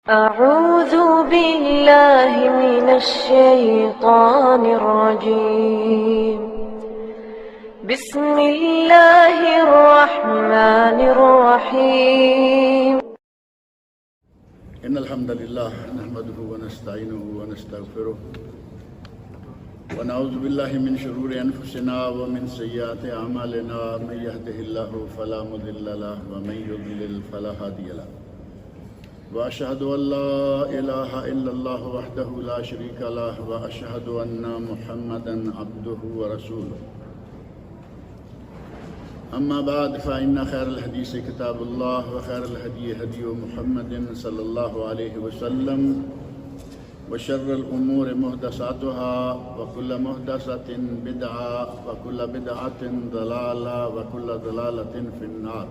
أعوذ بالله من الشيطان الرجيم. بسم الله الرحمن الرحيم. إن الحمد لله نحمده ونستعينه ونستغفره ونعوذ بالله من شرور أنفسنا ومن سيئات أعمالنا. من يهده الله فلا مضل له ومن يضلل فلا هادي له. وأشهد أن لا إله إلا الله وحده لا شريك له وأشهد أن محمدا عبده ورسوله. أما بعد فإن خير الحديث كتاب الله وخير الهدي هدي محمد صلى الله عليه وسلم وشر الأمور محدثاتها وكل محدثة بدعة وكل بدعة ضلالة وكل ضلالة في النار.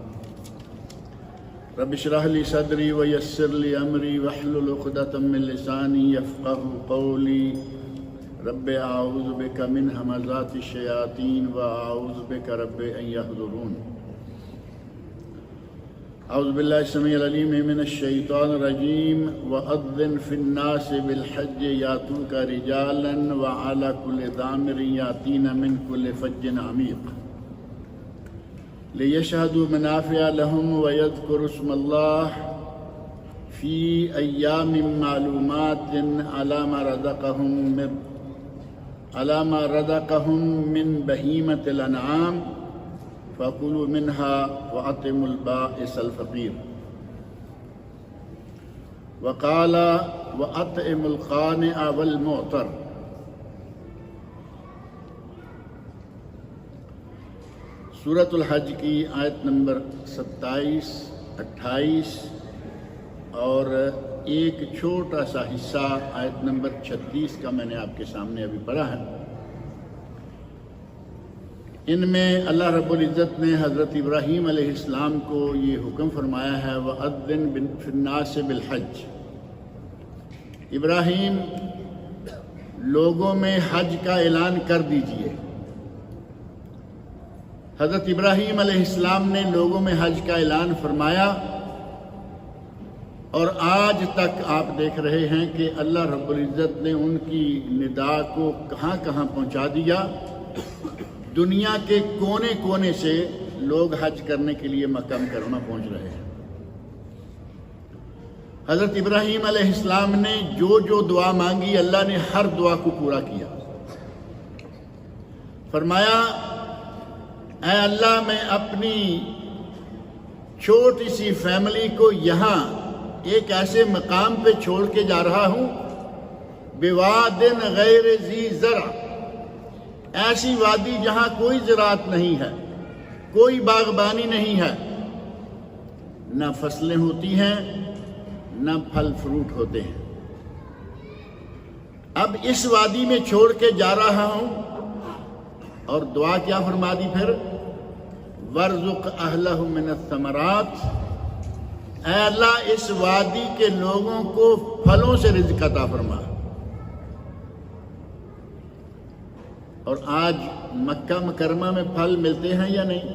رب اشرح لي صدري ويسر لي أمري واحلل عقدة من لساني يفقهوا قولي. رب أعوذ بك من همزات الشياطين وأعوذ بك رب أن يحضرون. أعوذ بالله السميع العليم من الشيطان الرجيم. وأذن في الناس بالحج يأتوك رجالا وعلى كل ضامر يأتين من كل فج عميق ليشهدوا منافع لهم ويذكروا اسم الله في أيام معلومات على ما رزقهم من بهيمة الأنعام فكلوا منها وأطعموا البائس الفقير. وقال وأطعموا القانع والمعتر. سورۃ الحج کی آیت نمبر 27، 28 اور ایک چھوٹا سا حصہ آیت نمبر 36 کا میں نے آپ کے سامنے ابھی پڑھا ہے. ان میں اللہ رب العزت نے حضرت ابراہیم علیہ السلام کو یہ حکم فرمایا ہے وَأَذِّن فِي النَّاسِ بِالْحَجِّ. ابراہیم لوگوں میں حج کا اعلان کر دیجئے. حضرت ابراہیم علیہ السلام نے لوگوں میں حج کا اعلان فرمایا اور آج تک آپ دیکھ رہے ہیں کہ اللہ رب العزت نے ان کی ندا کو کہاں کہاں پہنچا دیا. دنیا کے کونے کونے سے لوگ حج کرنے کے لیے مکہ مکرمہ پہنچ رہے ہیں. حضرت ابراہیم علیہ السلام نے جو جو دعا مانگی اللہ نے ہر دعا کو پورا کیا. فرمایا اے اللہ میں اپنی چھوٹی سی فیملی کو یہاں ایک ایسے مقام پہ چھوڑ کے جا رہا ہوں بواد غیر ذی زرع، ایسی وادی جہاں کوئی زراعت نہیں ہے، کوئی باغبانی نہیں ہے، نہ فصلیں ہوتی ہیں نہ پھل فروٹ ہوتے ہیں. اب اس وادی میں چھوڑ کے جا رہا ہوں اور دعا کیا فرما دی پھر وَارْزُقْ أَهْلَهُ مِنَ الثَّمَرَاتِ. اے اللہ اس وادی کے لوگوں کو پھلوں سے رزق عطا فرما. اور آج مکہ مکرمہ میں پھل ملتے ہیں یا نہیں؟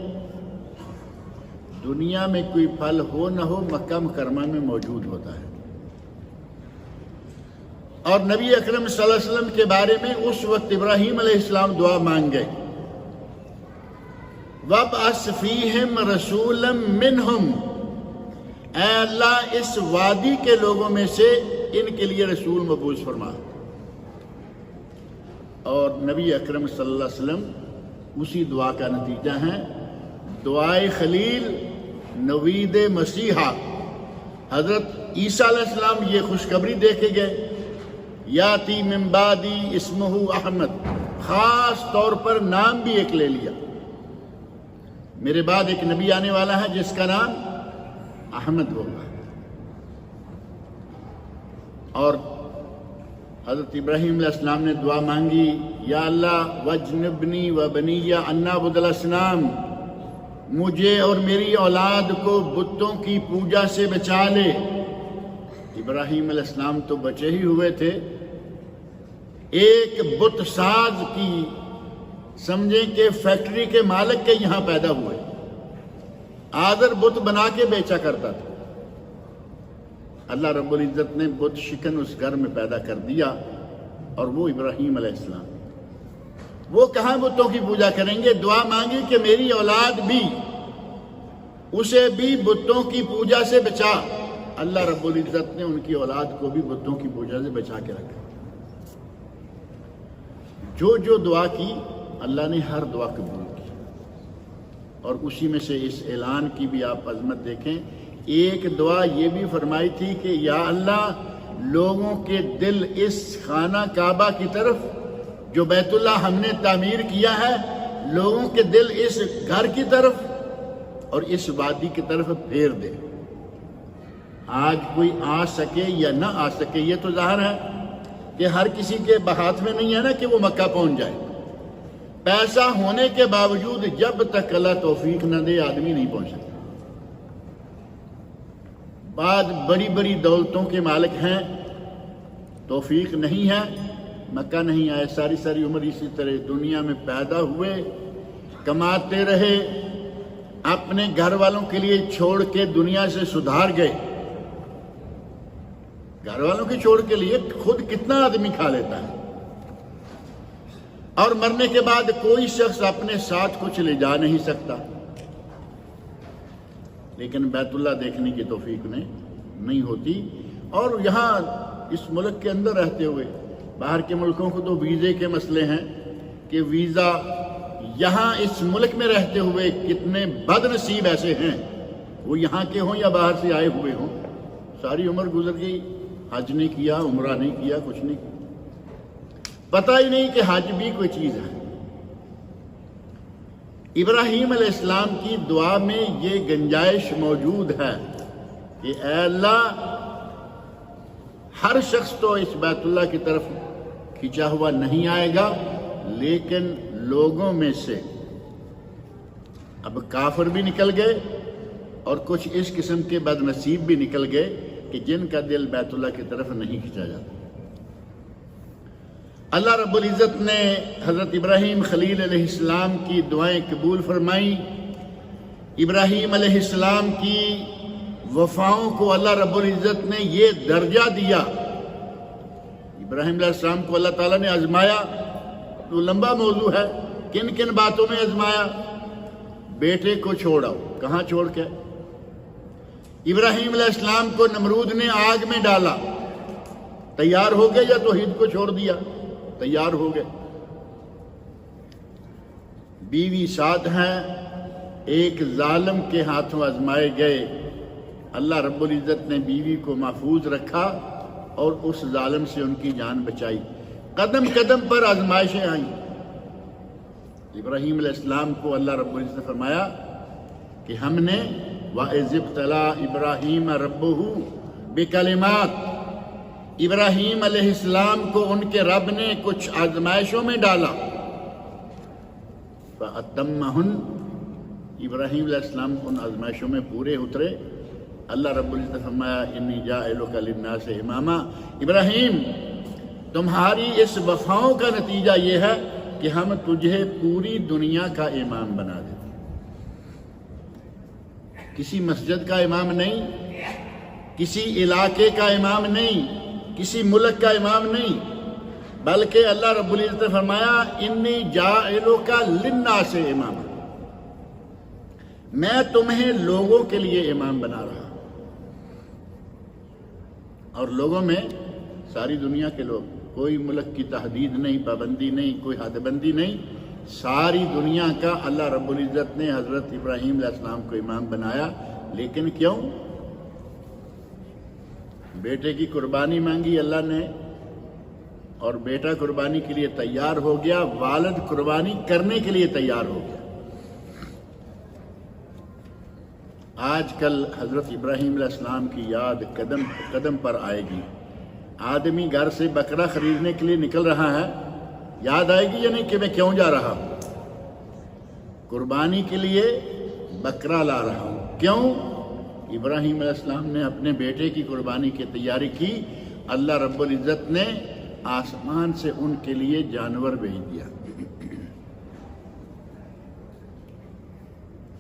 دنیا میں کوئی پھل ہو نہ ہو مکہ مکرمہ میں موجود ہوتا ہے. اور نبی اکرم صلی اللہ علیہ وسلم کے بارے میں اس وقت ابراہیم علیہ السلام دعا مانگ گئے وَابْعَثْ فِيهِمْ رَسُولًا مِّنْهُمْ. اے اللہ اس وادی کے لوگوں میں سے ان کے لیے رسول مبعوث فرما. اور نبی اکرم صلی اللہ علیہ وسلم اسی دعا کا نتیجہ ہیں. دعائے خلیل نوید مسیحا. حضرت عیسیٰ علیہ السلام یہ خوشخبری دے کے گئے یاتی من بعدی اسمہ احمد، خاص طور پر نام بھی ایک لے لیا. میرے بعد ایک نبی آنے والا ہے جس کا نام احمد ہوگا. اور حضرت ابراہیم علیہ السلام نے دعا مانگی یا اللہ وجنبنی وبنی ان نعبد الاصنام، مجھے اور میری اولاد کو بتوں کی پوجا سے بچا لے. ابراہیم علیہ السلام تو بچے ہی ہوئے تھے، ایک بت ساز کی سمجھیں کہ فیکٹری کے مالک کے یہاں پیدا ہوئے. آذر بت بنا کے بیچا کرتا تھا. اللہ رب العزت نے بت شکن اس گھر میں پیدا کر دیا، اور وہ ابراہیم علیہ السلام، وہ کہاں بتوں کی پوجا کریں گے؟ دعا مانگی کہ میری اولاد بھی، اسے بھی بتوں کی پوجا سے بچا۔ اللہ رب العزت نے ان کی اولاد کو بھی بتوں کی پوجا سے بچا کے رکھا۔ جو دعا کی اللہ نے ہر دعا قبول کی، اور اسی میں سے اس اعلان کی بھی آپ عظمت دیکھیں۔ ایک دعا یہ بھی فرمائی تھی کہ یا اللہ، لوگوں کے دل اس خانہ کعبہ کی طرف جو بیت اللہ ہم نے تعمیر کیا ہے، لوگوں کے دل اس گھر کی طرف اور اس وادی کی طرف پھیر دے۔ آج کوئی آ سکے یا نہ آ سکے، یہ تو ظاہر ہے کہ ہر کسی کے ہاتھ میں نہیں ہے نا کہ وہ مکہ پہنچ جائے۔ پیسہ ہونے کے باوجود جب تک اللہ توفیق نہ دے آدمی نہیں پہنچ سکتا۔ بعد بڑی بڑی دولتوں کے مالک ہیں، توفیق نہیں ہے، مکہ نہیں آئے، ساری عمر اسی طرح دنیا میں پیدا ہوئے، کماتے رہے، اپنے گھر والوں کے لیے چھوڑ کے دنیا سے سدھار گئے۔ گھر والوں کے چھوڑ کے لیے خود کتنا آدمی کھا لیتا ہے، اور مرنے کے بعد کوئی شخص اپنے ساتھ کچھ لے جا نہیں سکتا۔ لیکن بیت اللہ دیکھنے کی توفیق نہیں ہوتی، اور یہاں اس ملک کے اندر رہتے ہوئے، باہر کے ملکوں کو تو ویزے کے مسئلے ہیں کہ ویزا، یہاں اس ملک میں رہتے ہوئے کتنے بد نصیب ایسے ہیں، وہ یہاں کے ہوں یا باہر سے آئے ہوئے ہوں، ساری عمر گزر گئی، حج نہیں کیا، عمرہ نہیں کیا، کچھ نہیں کیا، پتہ ہی نہیں کہ حج بھی کوئی چیز ہے۔ ابراہیم علیہ السلام کی دعا میں یہ گنجائش موجود ہے کہ اے اللہ، ہر شخص تو اس بیت اللہ کی طرف کھینچا ہوا نہیں آئے گا، لیکن لوگوں میں سے اب کافر بھی نکل گئے اور کچھ اس قسم کے بد نصیب بھی نکل گئے کہ جن کا دل بیت اللہ کی طرف نہیں کھینچا جاتا۔ اللہ رب العزت نے حضرت ابراہیم خلیل علیہ السلام کی دعائیں قبول فرمائیں۔ ابراہیم علیہ السلام کی وفاؤں کو اللہ رب العزت نے یہ درجہ دیا۔ ابراہیم علیہ السلام کو اللہ تعالیٰ نے آزمایا، تو لمبا موضوع ہے، کن کن باتوں میں آزمایا؟ بیٹے کو چھوڑاؤ، کہاں چھوڑ کے؟ ابراہیم علیہ السلام کو نمرود نے آگ میں ڈالا، تیار ہو گئے، یا توحید کو چھوڑ دیا؟ تیار ہو گئے۔ بیوی ساتھ ہیں، ایک ظالم کے ہاتھوں آزمائے گئے، اللہ رب العزت نے بیوی کو محفوظ رکھا اور اس ظالم سے ان کی جان بچائی۔ قدم قدم پر آزمائشیں آئیں۔ ابراہیم علیہ السلام کو اللہ رب العزت نے فرمایا کہ ہم نے وَإِذِ ابْتَلَىٰ إِبْرَاهِيمَ رَبُّهُ بِكَلِمَاتٍ، ابراہیم علیہ السلام کو ان کے رب نے کچھ آزمائشوں میں ڈالا، فَأَتَمَّهُنَّ، ابراہیم علیہ السلام ان آزمائشوں میں پورے اترے۔ اللہ رب العزت نے فرمایا انی جاعلک للناس اماما، ابراہیم تمہاری اس وفاؤں کا نتیجہ یہ ہے کہ ہم تجھے پوری دنیا کا امام بنا دیتے۔ کسی مسجد کا امام نہیں، کسی علاقے کا امام نہیں، کسی ملک کا امام نہیں، بلکہ اللہ رب العزت نے فرمایا انی جاعلک للناس اماما، میں تمہیں لوگوں کے لیے امام بنا رہا ہوں۔ اور لوگوں میں ساری دنیا کے لوگ، کوئی ملک کی تحدید نہیں، پابندی نہیں، کوئی حد بندی نہیں، ساری دنیا کا اللہ رب العزت نے حضرت ابراہیم علیہ السلام کو امام بنایا۔ لیکن کیوں؟ بیٹے کی قربانی مانگی اللہ نے، اور بیٹا قربانی کے لیے تیار ہو گیا، والد قربانی کرنے کے لیے تیار ہو گیا۔ آج کل حضرت ابراہیم علیہ السلام کی یاد قدم قدم پر آئے گی۔ آدمی گھر سے بکرا خریدنے کے لیے نکل رہا ہے، یاد آئے گی یا نہیں کہ میں کیوں جا رہا ہوں؟ قربانی کے لیے بکرا لا رہا ہوں، کیوں؟ ابراہیم علیہ السلام نے اپنے بیٹے کی قربانی کی تیاری کی، اللہ رب العزت نے آسمان سے ان کے لیے جانور بھیج دیا۔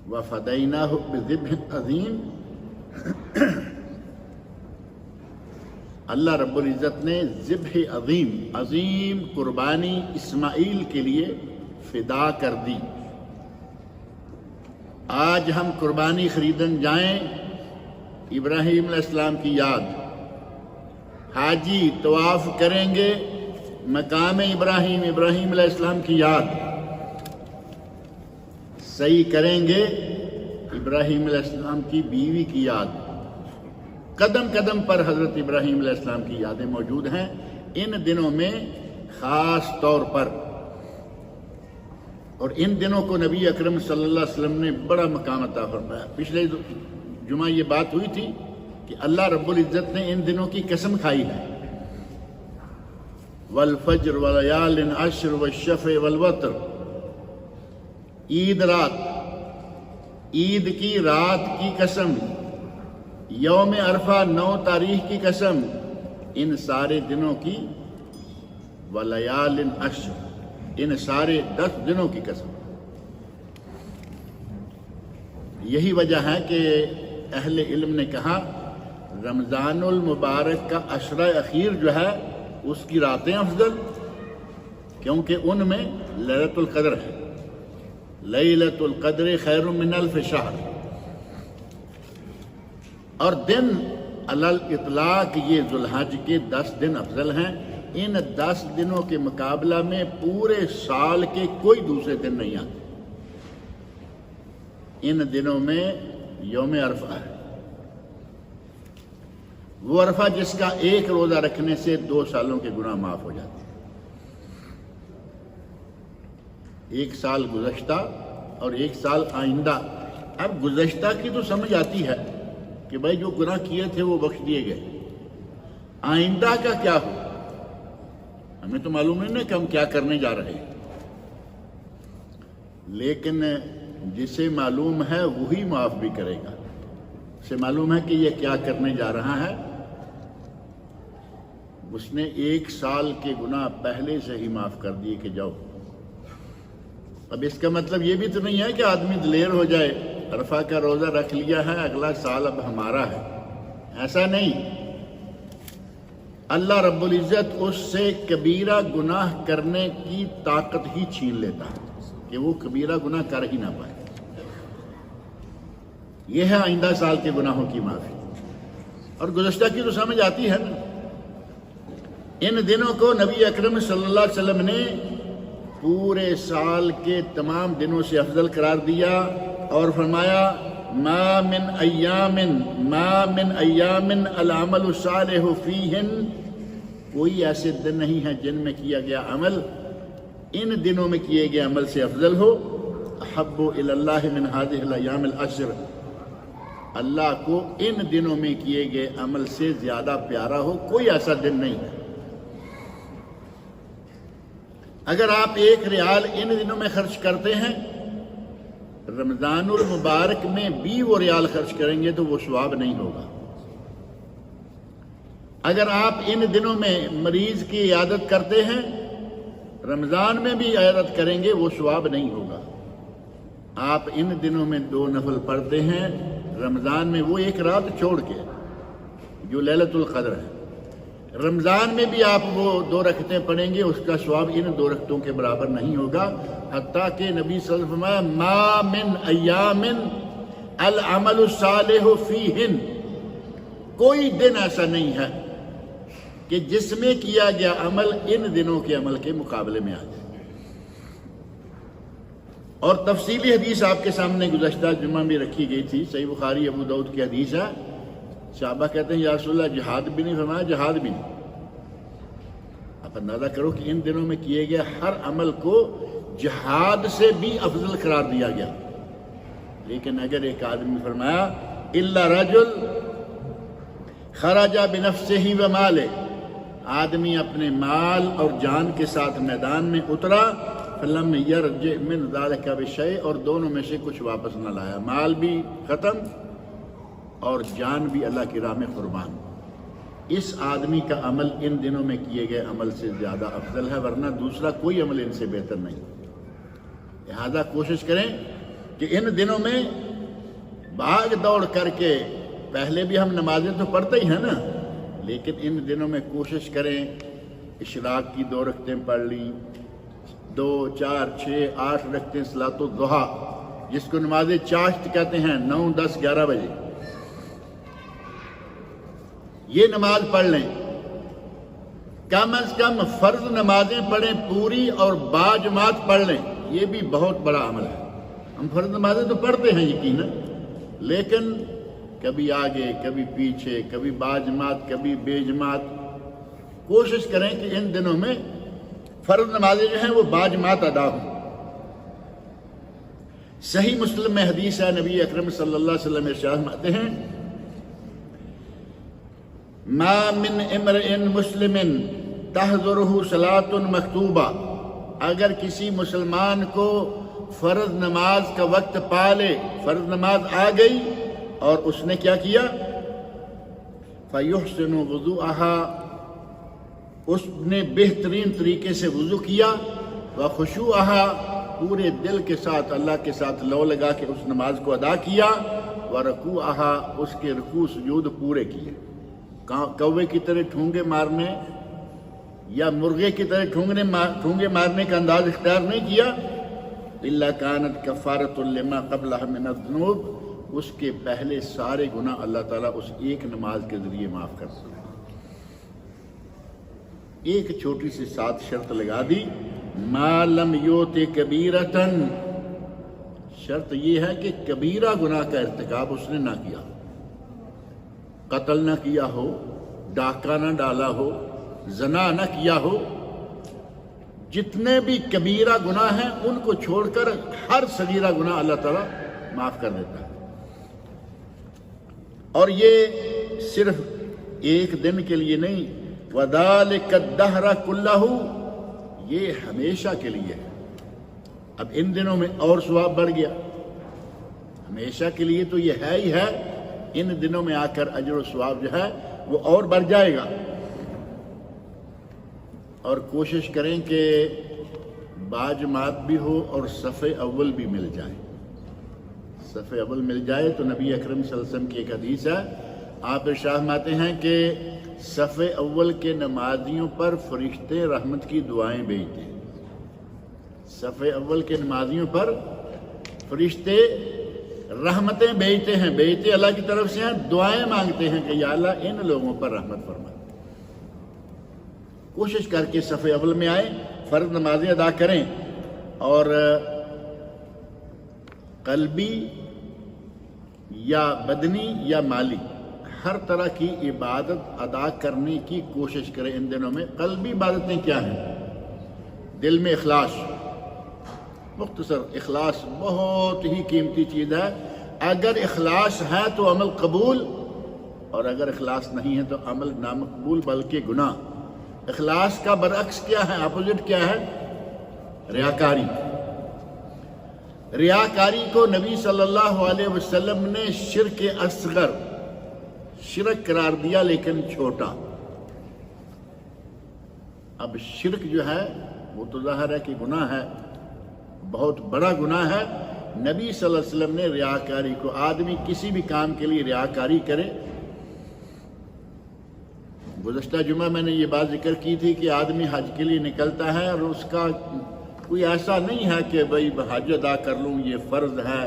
وَفَدَيْنَاهُ بِذِبْحٍ عَظِيمٍ، اللہ رب العزت نے ذبح عظیم قربانی اسماعیل کے لیے فدا کر دی۔ آج ہم قربانی خریدن جائیں، ابراہیم علیہ السلام کی یاد، حاجی طواف کریں گے، مقام ابراہیم علیہ السلام کی یاد، صحیح کریں گے ابراہیم علیہ السلام کی بیوی کی یاد، قدم قدم پر حضرت ابراہیم علیہ السلام کی یادیں موجود ہیں۔ ان دنوں میں خاص طور پر، اور ان دنوں کو نبی اکرم صلی اللہ علیہ وسلم نے بڑا مقام عطا فرمایا۔ پچھلے جمعہ یہ بات ہوئی تھی کہ اللہ رب العزت نے ان دنوں کی قسم کھائی ہے، والفجر ولیال عشر والشفع والوتر، عید رات، عید کی رات کی قسم، یوم عرفہ 9 تاریخ کی قسم، ان سارے دنوں کی، ولیال عشر، ان سارے 10 دنوں کی قسم۔ یہی وجہ ہے کہ اہل علم نے کہا رمضان المبارک کا عشرہ اخیر جو ہے اس کی راتیں افضل، کیونکہ ان میں لیلۃ القدر ہے۔ لیلۃ القدر خیر من الف شہر، اور دن علی الاطلاق یہ ذو الحج کے 10 دن افضل ہیں۔ ان 10 دنوں کے مقابلہ میں پورے سال کے کوئی دوسرے دن نہیں آتے۔ ان دنوں میں یوم عرفہ ہے، وہ عرفہ جس کا ایک روزہ رکھنے سے 2 سالوں کے گناہ معاف ہو جاتے ہیں۔ 1 سال گزشتہ اور 1 سال آئندہ۔ اب گزشتہ کی تو سمجھ آتی ہے کہ بھائی جو گناہ کیے تھے وہ بخش دیے گئے، آئندہ کا کیا ہو ہمیں تو معلوم نہیں کہ ہم کیا کرنے جا رہے ہیں، لیکن جسے معلوم ہے وہی معاف بھی کرے گا۔ اسے معلوم ہے کہ یہ کیا کرنے جا رہا ہے، اس نے 1 سال کے گناہ پہلے سے ہی معاف کر دیے کہ جاؤ۔ اب اس کا مطلب یہ بھی تو نہیں ہے کہ آدمی دلیر ہو جائے، عرفہ کا روزہ رکھ لیا ہے اگلا سال اب ہمارا ہے، ایسا نہیں۔ اللہ رب العزت اس سے کبیرہ گناہ کرنے کی طاقت ہی چھین لیتا ہے کہ وہ کبیرہ گناہ کر ہی نہ پائے۔ یہ ہے آئندہ سال کے گناہوں کی معافی، اور گزشتہ کی تو سمجھ آتی ہے نا۔ ان دنوں کو نبی اکرم صلی اللہ علیہ وسلم نے پورے سال کے تمام دنوں سے افضل قرار دیا، اور فرمایا ما من ایام العمل الصالح فیہن، کوئی ایسے دن نہیں ہیں جن میں کیا گیا عمل ان دنوں میں کیے گئے عمل سے افضل ہو، احب الی اللہ من هذه الایام العشر، اللہ کو ان دنوں میں کیے گئے عمل سے زیادہ پیارا ہو کوئی ایسا دن نہیں ہے۔ اگر آپ 1 ریال ان دنوں میں خرچ کرتے ہیں، رمضان المبارک میں بھی وہ ریال خرچ کریں گے تو وہ ثواب نہیں ہوگا۔ اگر آپ ان دنوں میں مریض کی عیادت کرتے ہیں، رمضان میں بھی عیادت کریں گے وہ ثواب نہیں ہوگا۔ آپ ان دنوں میں 2 نفل پڑھتے ہیں، رمضان میں وہ 1 رات چھوڑ کے جو لیلۃ القدر ہے، رمضان میں بھی آپ وہ 2 رکعتیں پڑھیں گے، اس کا ثواب ان 2 رکعتوں کے برابر نہیں ہوگا۔ حتیٰ کہ نبی صلی اللہ علیہ وسلم فرمایا ما من ایام العمل الصالح فیہن، کوئی دن ایسا نہیں ہے کہ جس میں کیا گیا عمل ان دنوں کے عمل کے مقابلے میں آ جائے۔ اور تفصیلی حدیث آپ کے سامنے گزشتہ جمعہ میں رکھی گئی تھی، صحیح بخاری ابو داؤد کی حدیث ہے۔ صحابہ کہتے ہیں یا رسول اللہ جہاد بھی نہیں فرمایا، جہاد بھی نہیں۔ آپ اندازہ کرو کہ ان دنوں میں کیے گئے ہر عمل کو جہاد سے بھی افضل قرار دیا گیا، لیکن اگر ایک آدمی فرمایا الا رجل خرج بنفسه ومالہ، آدمی اپنے مال اور جان کے ساتھ میدان میں اترا، فلم یرجع من ذلک بشیء، اور دونوں میں سے کچھ واپس نہ لایا، مال بھی ختم اور جان بھی اللہ کی راہ میں قربان، اس آدمی کا عمل ان دنوں میں کیے گئے عمل سے زیادہ افضل ہے، ورنہ دوسرا کوئی عمل ان سے بہتر نہیں۔ لہذا کوشش کریں کہ ان دنوں میں بھاگ دوڑ کر کے، پہلے بھی ہم نمازیں تو پڑھتے ہی ہیں نا، لیکن ان دنوں میں کوشش کریں اشراق کی 2 رکعتیں پڑھ لیں، 2 4 6 8 رکعتیں صلاۃ الضحیٰ جس کو نماز چاشت کہتے ہیں، 9 10 11 بجے یہ نماز پڑھ لیں۔ کم از کم فرض نمازیں پڑھیں پوری اور باجماعت پڑھ لیں، یہ بھی بہت بڑا عمل ہے۔ ہم فرض نمازیں تو پڑھتے ہیں یقیناً، لیکن کبھی آگے کبھی پیچھے، کبھی باجماعت کبھی بے جماعت۔ کوشش کریں کہ ان دنوں میں فرض نمازیں جو ہیں وہ باجماعت ادا ہوں۔ صحیح مسلم میں حدیث ہے، نبی اکرم صلی اللہ علیہ وسلم ارشاد فرماتے ہیں، ما من امرئ مسلم تحضرہ صلاۃ مکتوبہ، اگر کسی مسلمان کو فرض نماز کا وقت پا لے، فرض نماز آ گئی اور اس نے کیا کیا، فیحسن وضوءها، اس نے بہترین طریقے سے وضو کیا، وخشوعها، پورے دل کے ساتھ اللہ کے ساتھ لو لگا کے اس نماز کو ادا کیا، ورکوعها، اس کے رکوع سجود پورے کیے۔ کوے کی طرح ٹھونگے مارنے یا مرغے کی طرح ٹھونگے مارنے کا انداز اختیار نہیں کیا، الا کانت کفارۃ لما قبلها من الذنوب، اس کے پہلے سارے گناہ اللہ تعالیٰ اس ایک نماز کے ذریعے معاف کر سکتے ہیں۔ ایک چھوٹی سی ساتھ شرط لگا دی، ما لم یوت کبیرتن، شرط یہ ہے کہ کبیرہ گناہ کا ارتکاب اس نے نہ کیا، قتل نہ کیا ہو، ڈاکہ نہ ڈالا ہو، زنا نہ کیا ہو۔ جتنے بھی کبیرہ گناہ ہیں ان کو چھوڑ کر ہر صغیرہ گناہ اللہ تعالیٰ معاف کر دیتا ہے۔ اور یہ صرف ایک دن کے لیے نہیں، وَذَلِكَ الدَّهْرَ كُلَّهُ، یہ ہمیشہ کے لیے ہے۔ اب ان دنوں میں اور ثواب بڑھ گیا، ہمیشہ کے لیے تو یہ ہے ہی ہے، ان دنوں میں آ کر اجر و ثواب جو ہے وہ اور بڑھ جائے گا۔ اور کوشش کریں کہ باجماعت بھی ہو اور صف اول بھی مل جائے۔ صف اول مل جائے تو نبی اکرم صلی اللہ علیہ وسلم کی ایک حدیث ہے، آپ ارشاد فرماتے ہیں کہ صف اول کے نمازیوں پر فرشتے رحمت کی دعائیں بھیجتے ہیں۔ صف اول کے نمازیوں پر فرشتے رحمتیں بھیجتے ہیں، بھیجتے اللہ کی طرف سے ہیں، دعائیں مانگتے ہیں کہ یا اللہ ان لوگوں پر رحمت فرما۔ کوشش کر کے صف اول میں آئیں، فرض نمازیں ادا کریں، اور قلبی یا بدنی یا مالی ہر طرح کی عبادت ادا کرنے کی کوشش کریں ان دنوں میں۔ قلبی عبادتیں کیا ہیں؟ دل میں اخلاص، مختصر اخلاص بہت ہی قیمتی چیز ہے۔ اگر اخلاص ہے تو عمل قبول، اور اگر اخلاص نہیں ہے تو عمل نامقبول بلکہ گناہ۔ اخلاص کا برعکس کیا ہے، اپوزٹ کیا ہے؟ ریاکاری۔ ریاکاری کو نبی صلی اللہ علیہ وسلم نے شرک اصغر، شرک قرار دیا لیکن چھوٹا۔ اب شرک جو ہے وہ تو ظاہر ہے کہ گناہ ہے، بہت بڑا گناہ ہے۔ نبی صلی اللہ علیہ وسلم نے ریاکاری کو، آدمی کسی بھی کام کے لیے ریاکاری کرے، گزشتہ جمعہ میں نے یہ بات ذکر کی تھی کہ آدمی حج کے لیے نکلتا ہے اور اس کا کوئی ایسا نہیں ہے کہ بھائی حج ادا کر لوں، یہ فرض ہے،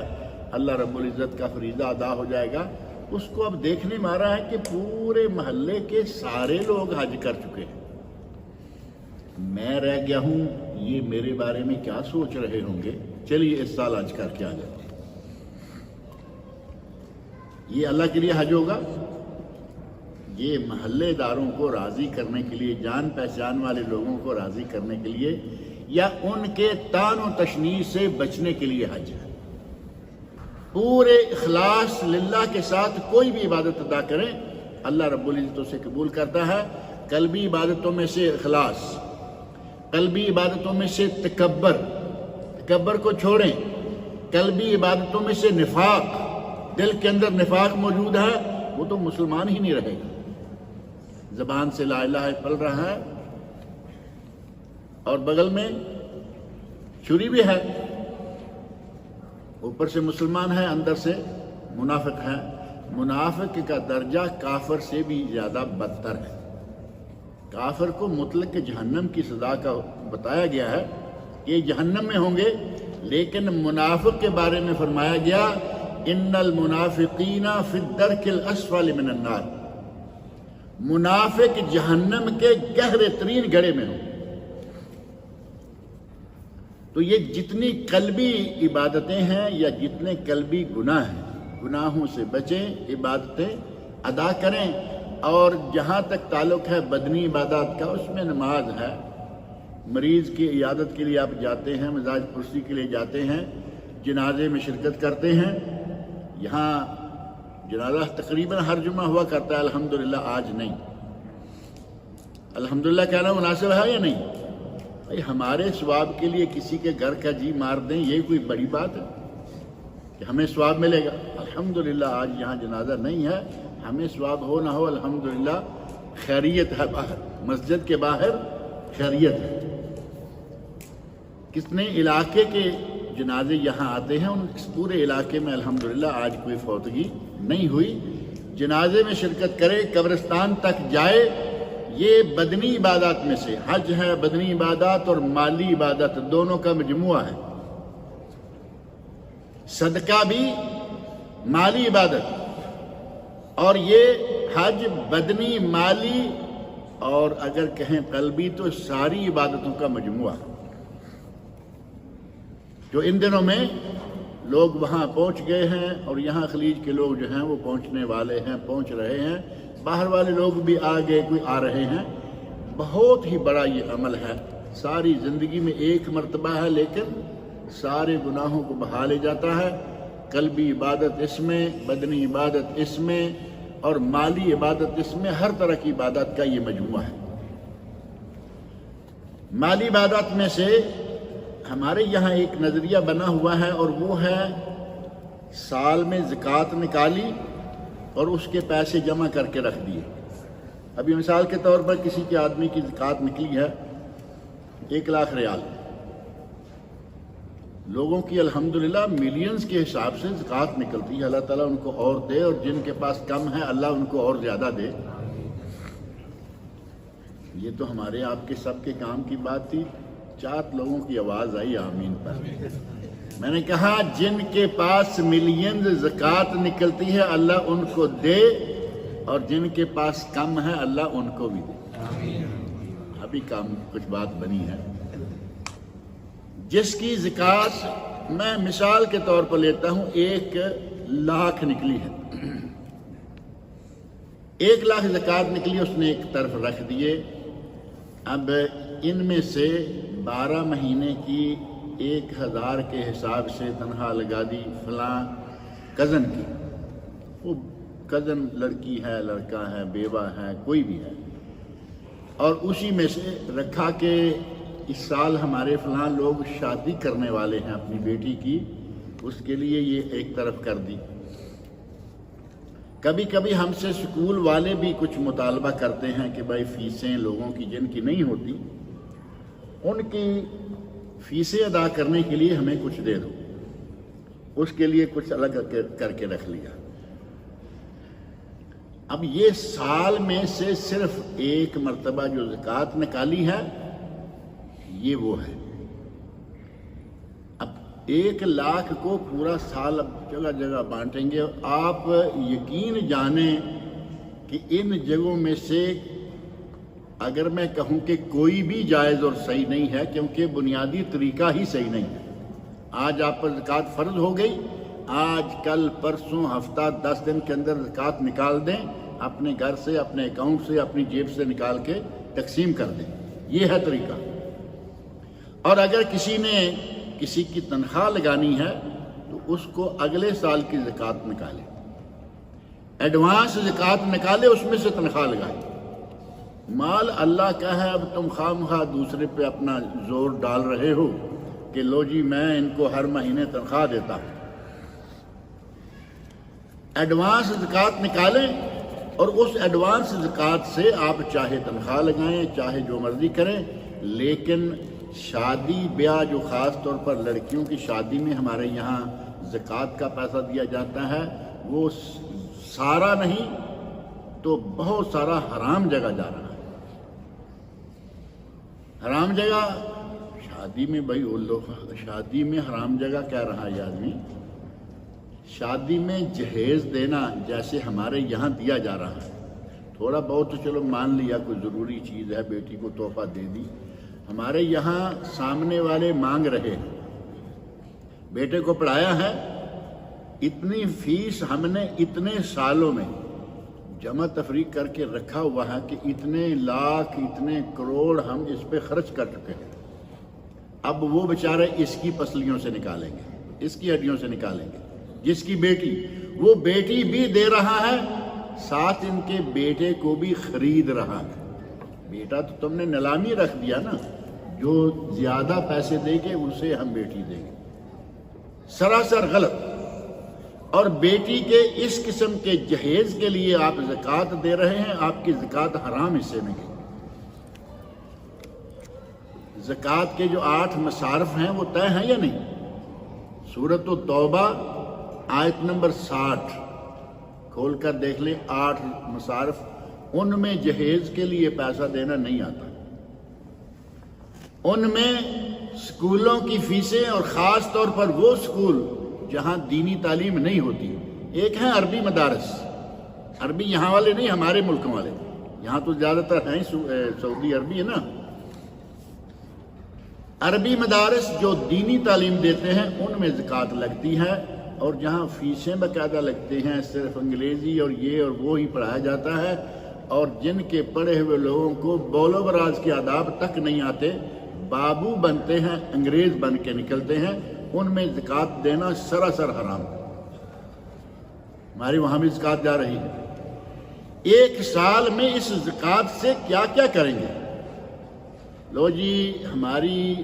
اللہ رب العزت کا فریضہ ادا ہو جائے گا۔ اس کو اب دیکھنے میں آ رہا ہے کہ پورے محلے کے سارے لوگ حج کر چکے ہیں، میں رہ گیا ہوں، یہ میرے بارے میں کیا سوچ رہے ہوں گے، چلیے اس سال حج کر کے آ جاتے ہیں۔ یہ اللہ کے لیے حج ہوگا؟ یہ محلے داروں کو راضی کرنے کے لیے، جان پہچان والے لوگوں کو راضی کرنے کے لیے، یا ان کے طعن و تشنیع سے بچنے کے لیے حج ہے۔ پورے اخلاص للہ کے ساتھ کوئی بھی عبادت ادا کریں، اللہ رب العزت اسے قبول کرتا ہے۔ قلبی عبادتوں میں سے اخلاص، قلبی عبادتوں میں سے تکبر کو چھوڑیں۔ قلبی عبادتوں میں سے نفاق، دل کے اندر نفاق موجود ہے، وہ تو مسلمان ہی نہیں رہے گا۔ زبان سے لا الہ پڑھ رہا ہے اور بغل میں چھری بھی ہے، اوپر سے مسلمان ہے اندر سے منافق ہے۔ منافق کا درجہ کافر سے بھی زیادہ بدتر ہے۔ کافر کو مطلق جہنم کی سزا کا بتایا گیا ہے کہ جہنم میں ہوں گے، لیکن منافق کے بارے میں فرمایا گیا ان المنافقین فی الدرک الاسفل من النار، منافق جہنم کے گہرے ترین گڑھے میں ہوں۔ تو یہ جتنی قلبی عبادتیں ہیں یا جتنے قلبی گناہ ہیں، گناہوں سے بچیں، عبادتیں ادا کریں، اور جہاں تک تعلق ہے بدنی عبادات کا، اس میں نماز ہے، مریض کی عیادت کے لیے آپ جاتے ہیں، مزاج پرسی کے لیے جاتے ہیں، جنازے میں شرکت کرتے ہیں۔ یہاں جنازہ تقریباً ہر جمعہ ہوا کرتا ہے، الحمدللہ آج نہیں۔ الحمدللہ کہنا مناسب ہے یا نہیں؟ بھائی ہمارے ثواب کے لیے کسی کے گھر کا جی مار دیں، یہ کوئی بڑی بات ہے کہ ہمیں ثواب ملے گا؟ الحمدللہ آج یہاں جنازہ نہیں ہے، ہمیں ثواب ہو نہ ہو الحمدللہ خیریت ہے، باہر مسجد کے باہر خیریت ہے۔ کتنے علاقے کے جنازے یہاں آتے ہیں، اس پورے علاقے میں الحمدللہ آج کوئی فوتگی نہیں ہوئی۔ جنازے میں شرکت کرے، قبرستان تک جائے، یہ بدنی عبادات میں سے، حج ہے بدنی عبادات اور مالی عبادت دونوں کا مجموعہ ہے۔ صدقہ بھی مالی عبادت، اور یہ حج بدنی، مالی اور اگر کہیں قلبی تو ساری عبادتوں کا مجموعہ۔ جو ان دنوں میں لوگ وہاں پہنچ گئے ہیں، اور یہاں خلیج کے لوگ جو ہیں وہ پہنچنے والے ہیں، پہنچ رہے ہیں، باہر والے لوگ بھی آ گئے، کوئی آ رہے ہیں۔ بہت ہی بڑا یہ عمل ہے، ساری زندگی میں ایک مرتبہ ہے، لیکن سارے گناہوں کو بہا لے جاتا ہے۔ قلبی عبادت اس میں، بدنی عبادت اس میں، اور مالی عبادت اس میں، ہر طرح کی عبادت کا یہ مجموعہ ہے۔ مالی عبادت میں سے ہمارے یہاں ایک نظریہ بنا ہوا ہے، اور وہ ہے سال میں زکوٰۃ نکالی اور اس کے پیسے جمع کر کے رکھ دیے۔ ابھی مثال کے طور پر کسی کے آدمی کی زکوٰۃ نکلی ہے 1,00,000 ریال، لوگوں کی الحمدللہ ملینز کے حساب سے زکوٰۃ نکلتی ہے، اللہ تعالیٰ ان کو اور دے، اور جن کے پاس کم ہے اللہ ان کو اور زیادہ دے۔ یہ تو ہمارے آپ کے سب کے کام کی بات تھی، 4 لوگوں کی آواز آئی آمین پر۔ میں نے کہا جن کے پاس ملینز زکوٰۃ نکلتی ہے اللہ ان کو دے، اور جن کے پاس کم ہے اللہ ان کو بھی دے۔ ابھی کام کچھ بات بنی ہے۔ جس کی زکوٰۃ میں مثال کے طور پر لیتا ہوں 1,00,000 نکلی ہے، 1,00,000 زکوٰۃ نکلی، اس نے ایک طرف رکھ دیے۔ اب ان میں سے 12 مہینے کی 1,000 کے حساب سے تنخواہ لگا دی فلاں کزن کی، وہ کزن لڑکی ہے، لڑکا ہے، بیوہ ہے، کوئی بھی ہے، اور اسی میں سے رکھا کہ اس سال ہمارے فلاں لوگ شادی کرنے والے ہیں اپنی بیٹی کی، اس کے لیے یہ ایک طرف کر دی۔ کبھی کبھی ہم سے سکول والے بھی کچھ مطالبہ کرتے ہیں کہ بھائی فیسیں لوگوں کی جن کی نہیں ہوتی، ان کی فیسیں ادا کرنے کے لیے ہمیں کچھ دے دو، اس کے لیے کچھ الگ کر کے رکھ لیا۔ اب یہ سال میں سے صرف ایک مرتبہ جو زکوٰۃ نکالی ہے یہ وہ ہے۔ اب 1,00,000 کو پورا سال اب جگہ جگہ بانٹیں گے، آپ یقین جانیں کہ ان جگہوں میں سے اگر میں کہوں کہ کوئی بھی جائز اور صحیح نہیں ہے، کیونکہ بنیادی طریقہ ہی صحیح نہیں ہے۔ آج آپ پر زکوٰۃ فرض ہو گئی، آج کل پرسوں ہفتہ 10 دن کے اندر زکوٰۃ نکال دیں، اپنے گھر سے، اپنے اکاؤنٹ سے، اپنی جیب سے نکال کے تقسیم کر دیں، یہ ہے طریقہ۔ اور اگر کسی نے کسی کی تنخواہ لگانی ہے تو اس کو اگلے سال کی زکوٰۃ نکالے، ایڈوانس زکوٰۃ نکالے، اس میں سے تنخواہ لگائے۔ مال اللہ کا ہے، اب تم خواہ دوسرے پہ اپنا زور ڈال رہے ہو کہ لو جی میں ان کو ہر مہینے تنخواہ دیتا ہوں۔ ایڈوانس زکوٰۃ نکالیں، اور اس ایڈوانس زکوٰۃ سے آپ چاہے تنخواہ لگائیں، چاہے جو مرضی کریں، لیکن شادی بیاہ جو خاص طور پر لڑکیوں کی شادی میں ہمارے یہاں زکوٰۃ کا پیسہ دیا جاتا ہے، وہ سارا نہیں تو بہت سارا حرام جگہ جا رہا ہے۔ حرام جگہ شادی میں، بھائی شادی میں حرام جگہ کہہ رہا ہے یہ آدمی، شادی میں جہیز دینا جیسے ہمارے یہاں دیا جا رہا ہے، تھوڑا بہت تو چلو مان لیا کوئی ضروری چیز ہے، بیٹی کو تحفہ دے دی، ہمارے یہاں سامنے والے مانگ رہے ہیں، بیٹے کو پڑھایا ہے، اتنی فیس ہم نے اتنے سالوں میں جمع تفریق کر کے رکھا ہوا ہے کہ اتنے لاکھ اتنے کروڑ ہم اس پہ خرچ کر چکے ہیں، اب وہ بیچارے اس کی پسلیوں سے نکالیں گے، اس کی ہڈیوں سے نکالیں گے، جس کی بیٹی، وہ بیٹی بھی دے رہا ہے، ساتھ ان کے بیٹے کو بھی خرید رہا ہے۔ بیٹا تو تم نے نیلامی رکھ دیا نا، جو زیادہ پیسے دے گے اسے ہم بیٹی دیں گے، سراسر غلط۔ اور بیٹی کے اس قسم کے جہیز کے لیے آپ زکوٰۃ دے رہے ہیں، آپ کی زکوٰۃ حرام حصے میں گئی۔ زکوٰۃ کے جو 8 مصارف ہیں وہ طے ہیں یا نہیں؟ سورۃ التوبہ آیت نمبر 60 کھول کر دیکھ لیں، 8 مصارف، ان میں جہیز کے لیے پیسہ دینا نہیں آتا، ان میں سکولوں کی فیسیں، اور خاص طور پر وہ سکول جہاں دینی تعلیم نہیں ہوتی، ایک ہیں عربی مدارس، عربی یہاں والے نہیں، ہمارے ملکوں والے، یہاں تو زیادہ تر ہیں سعودی عربی ہے نا، عربی مدارس جو دینی تعلیم دیتے ہیں ان میں زکوٰۃ لگتی ہے، اور جہاں فیسیں باقاعدہ لگتے ہیں، صرف انگریزی اور یہ اور وہ ہی پڑھایا جاتا ہے، اور جن کے پڑھے ہوئے لوگوں کو بول و براز کے آداب تک نہیں آتے، بابو بنتے ہیں، انگریز بن کے نکلتے ہیں، ان میں زکوٰۃ دینا سراسر حرام ہے۔ ہماری وہاں بھی زکوٰۃ جا رہی ہے، ایک سال میں اس زکوٰۃ سے کیا کیا کریں گے؟ لو جی، ہماری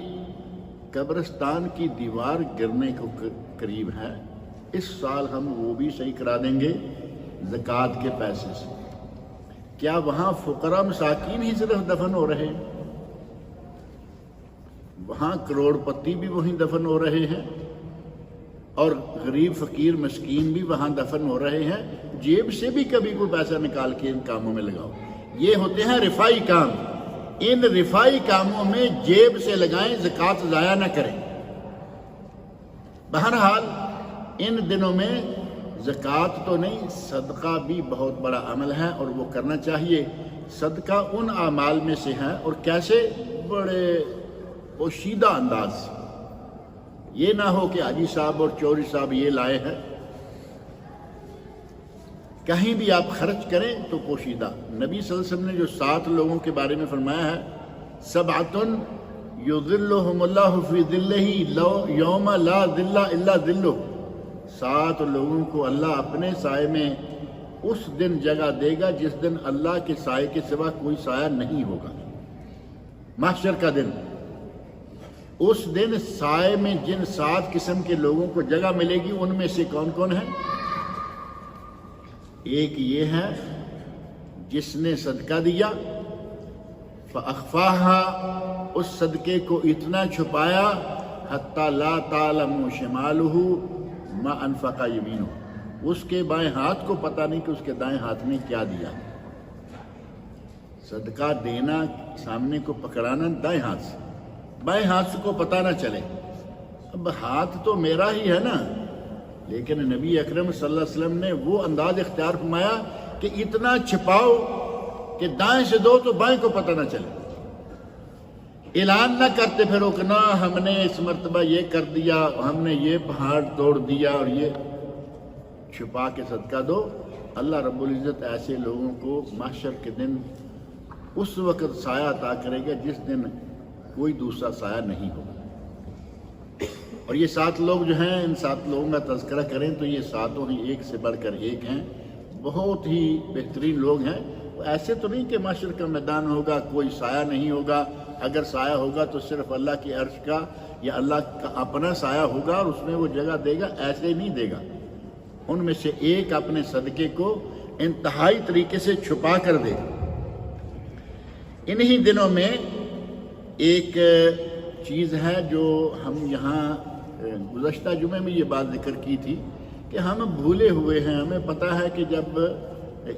قبرستان کی دیوار گرنے کو قریب ہے، اس سال ہم وہ بھی صحیح کرا دیں گے زکوٰۃ کے پیسے سے۔ کیا وہاں فقراء مساکین ہی صرف دفن ہو رہے ہیں؟ وہاں کروڑ پتی بھی وہیں دفن ہو رہے ہیں، اور غریب فقیر مسکین بھی وہاں دفن ہو رہے ہیں۔ جیب سے بھی کبھی کوئی پیسہ نکال کے ان کاموں میں لگاؤ، یہ ہوتے ہیں رفائی کام، ان رفائی کاموں میں جیب سے لگائیں، زکوٰۃ ضائع نہ کریں۔ بہرحال ان دنوں میں زکوٰۃ تو نہیں، صدقہ بھی بہت بڑا عمل ہے اور وہ کرنا چاہیے۔ صدقہ ان اعمال میں سے ہے، اور کیسے؟ بڑے پوشیدہ انداز سے، یہ نہ ہو کہ حاجی صاحب اور چوری صاحب یہ لائے ہیں، کہیں بھی آپ خرچ کریں تو پوشیدہ۔ نبی صلی اللہ علیہ وسلم نے جو 7 لوگوں کے بارے میں فرمایا ہے، 7 یظلہم اللہ فی ظلہ یوم لا ظل الا ظلہ، 7 لوگوں کو اللہ اپنے سائے میں اس دن جگہ دے گا جس دن اللہ کے سائے کے سوا کوئی سایہ نہیں ہوگا، محشر کا دن۔ اس دن سائے میں جن 7 قسم کے لوگوں کو جگہ ملے گی، ان میں سے کون کون ہے؟ ایک یہ ہے جس نے صدقہ دیا، فَأَخْفَاهَا، اس صدقے کو اتنا چھپایا، حَتَّى لَا تَعْلَمُ شِمَالُهُ مَا أَنفَقَ يَمِينُهُ، اس کے بائیں ہاتھ کو پتہ نہیں کہ اس کے دائیں ہاتھ نے کیا دیا۔ صدقہ دینا، سامنے کو پکڑانا دائیں ہاتھ سے، بائیں ہاتھ کو پتہ نہ چلے۔ اب ہاتھ تو میرا ہی ہے نا، لیکن نبی اکرم صلی اللہ علیہ وسلم نے وہ انداز اختیار فرمایا کہ اتنا چھپاؤ کہ دائیں سے دو تو بائیں کو پتہ نہ چلے۔ اعلان نہ کرتے پھرو کہ نہ ہم نے اس مرتبہ یہ کر دیا، ہم نے یہ پہاڑ توڑ دیا، اور یہ چھپا کے صدقہ دو۔ اللہ رب العزت ایسے لوگوں کو محشر کے دن اس وقت سایہ عطا کرے گا جس دن کوئی دوسرا سایہ نہیں ہوگا۔ اور یہ 7 لوگ جو ہیں، ان 7 لوگوں کا تذکرہ کریں تو یہ 7 ہی ایک سے بڑھ کر ایک ہیں، بہت ہی بہترین لوگ ہیں۔ ایسے تو نہیں کہ محشر کا میدان ہوگا کوئی سایہ نہیں ہوگا، اگر سایہ ہوگا تو صرف اللہ کی عرش کا یا اللہ کا اپنا سایہ ہوگا اور اس میں وہ جگہ دے گا، ایسے ہی نہیں دے گا۔ ان میں سے ایک اپنے صدقے کو انتہائی طریقے سے چھپا کر دے۔ انہی دنوں میں ایک چیز ہے جو ہم یہاں گزشتہ جمعے میں یہ بات ذکر کی تھی کہ ہم بھولے ہوئے ہیں. ہمیں پتہ ہے کہ جب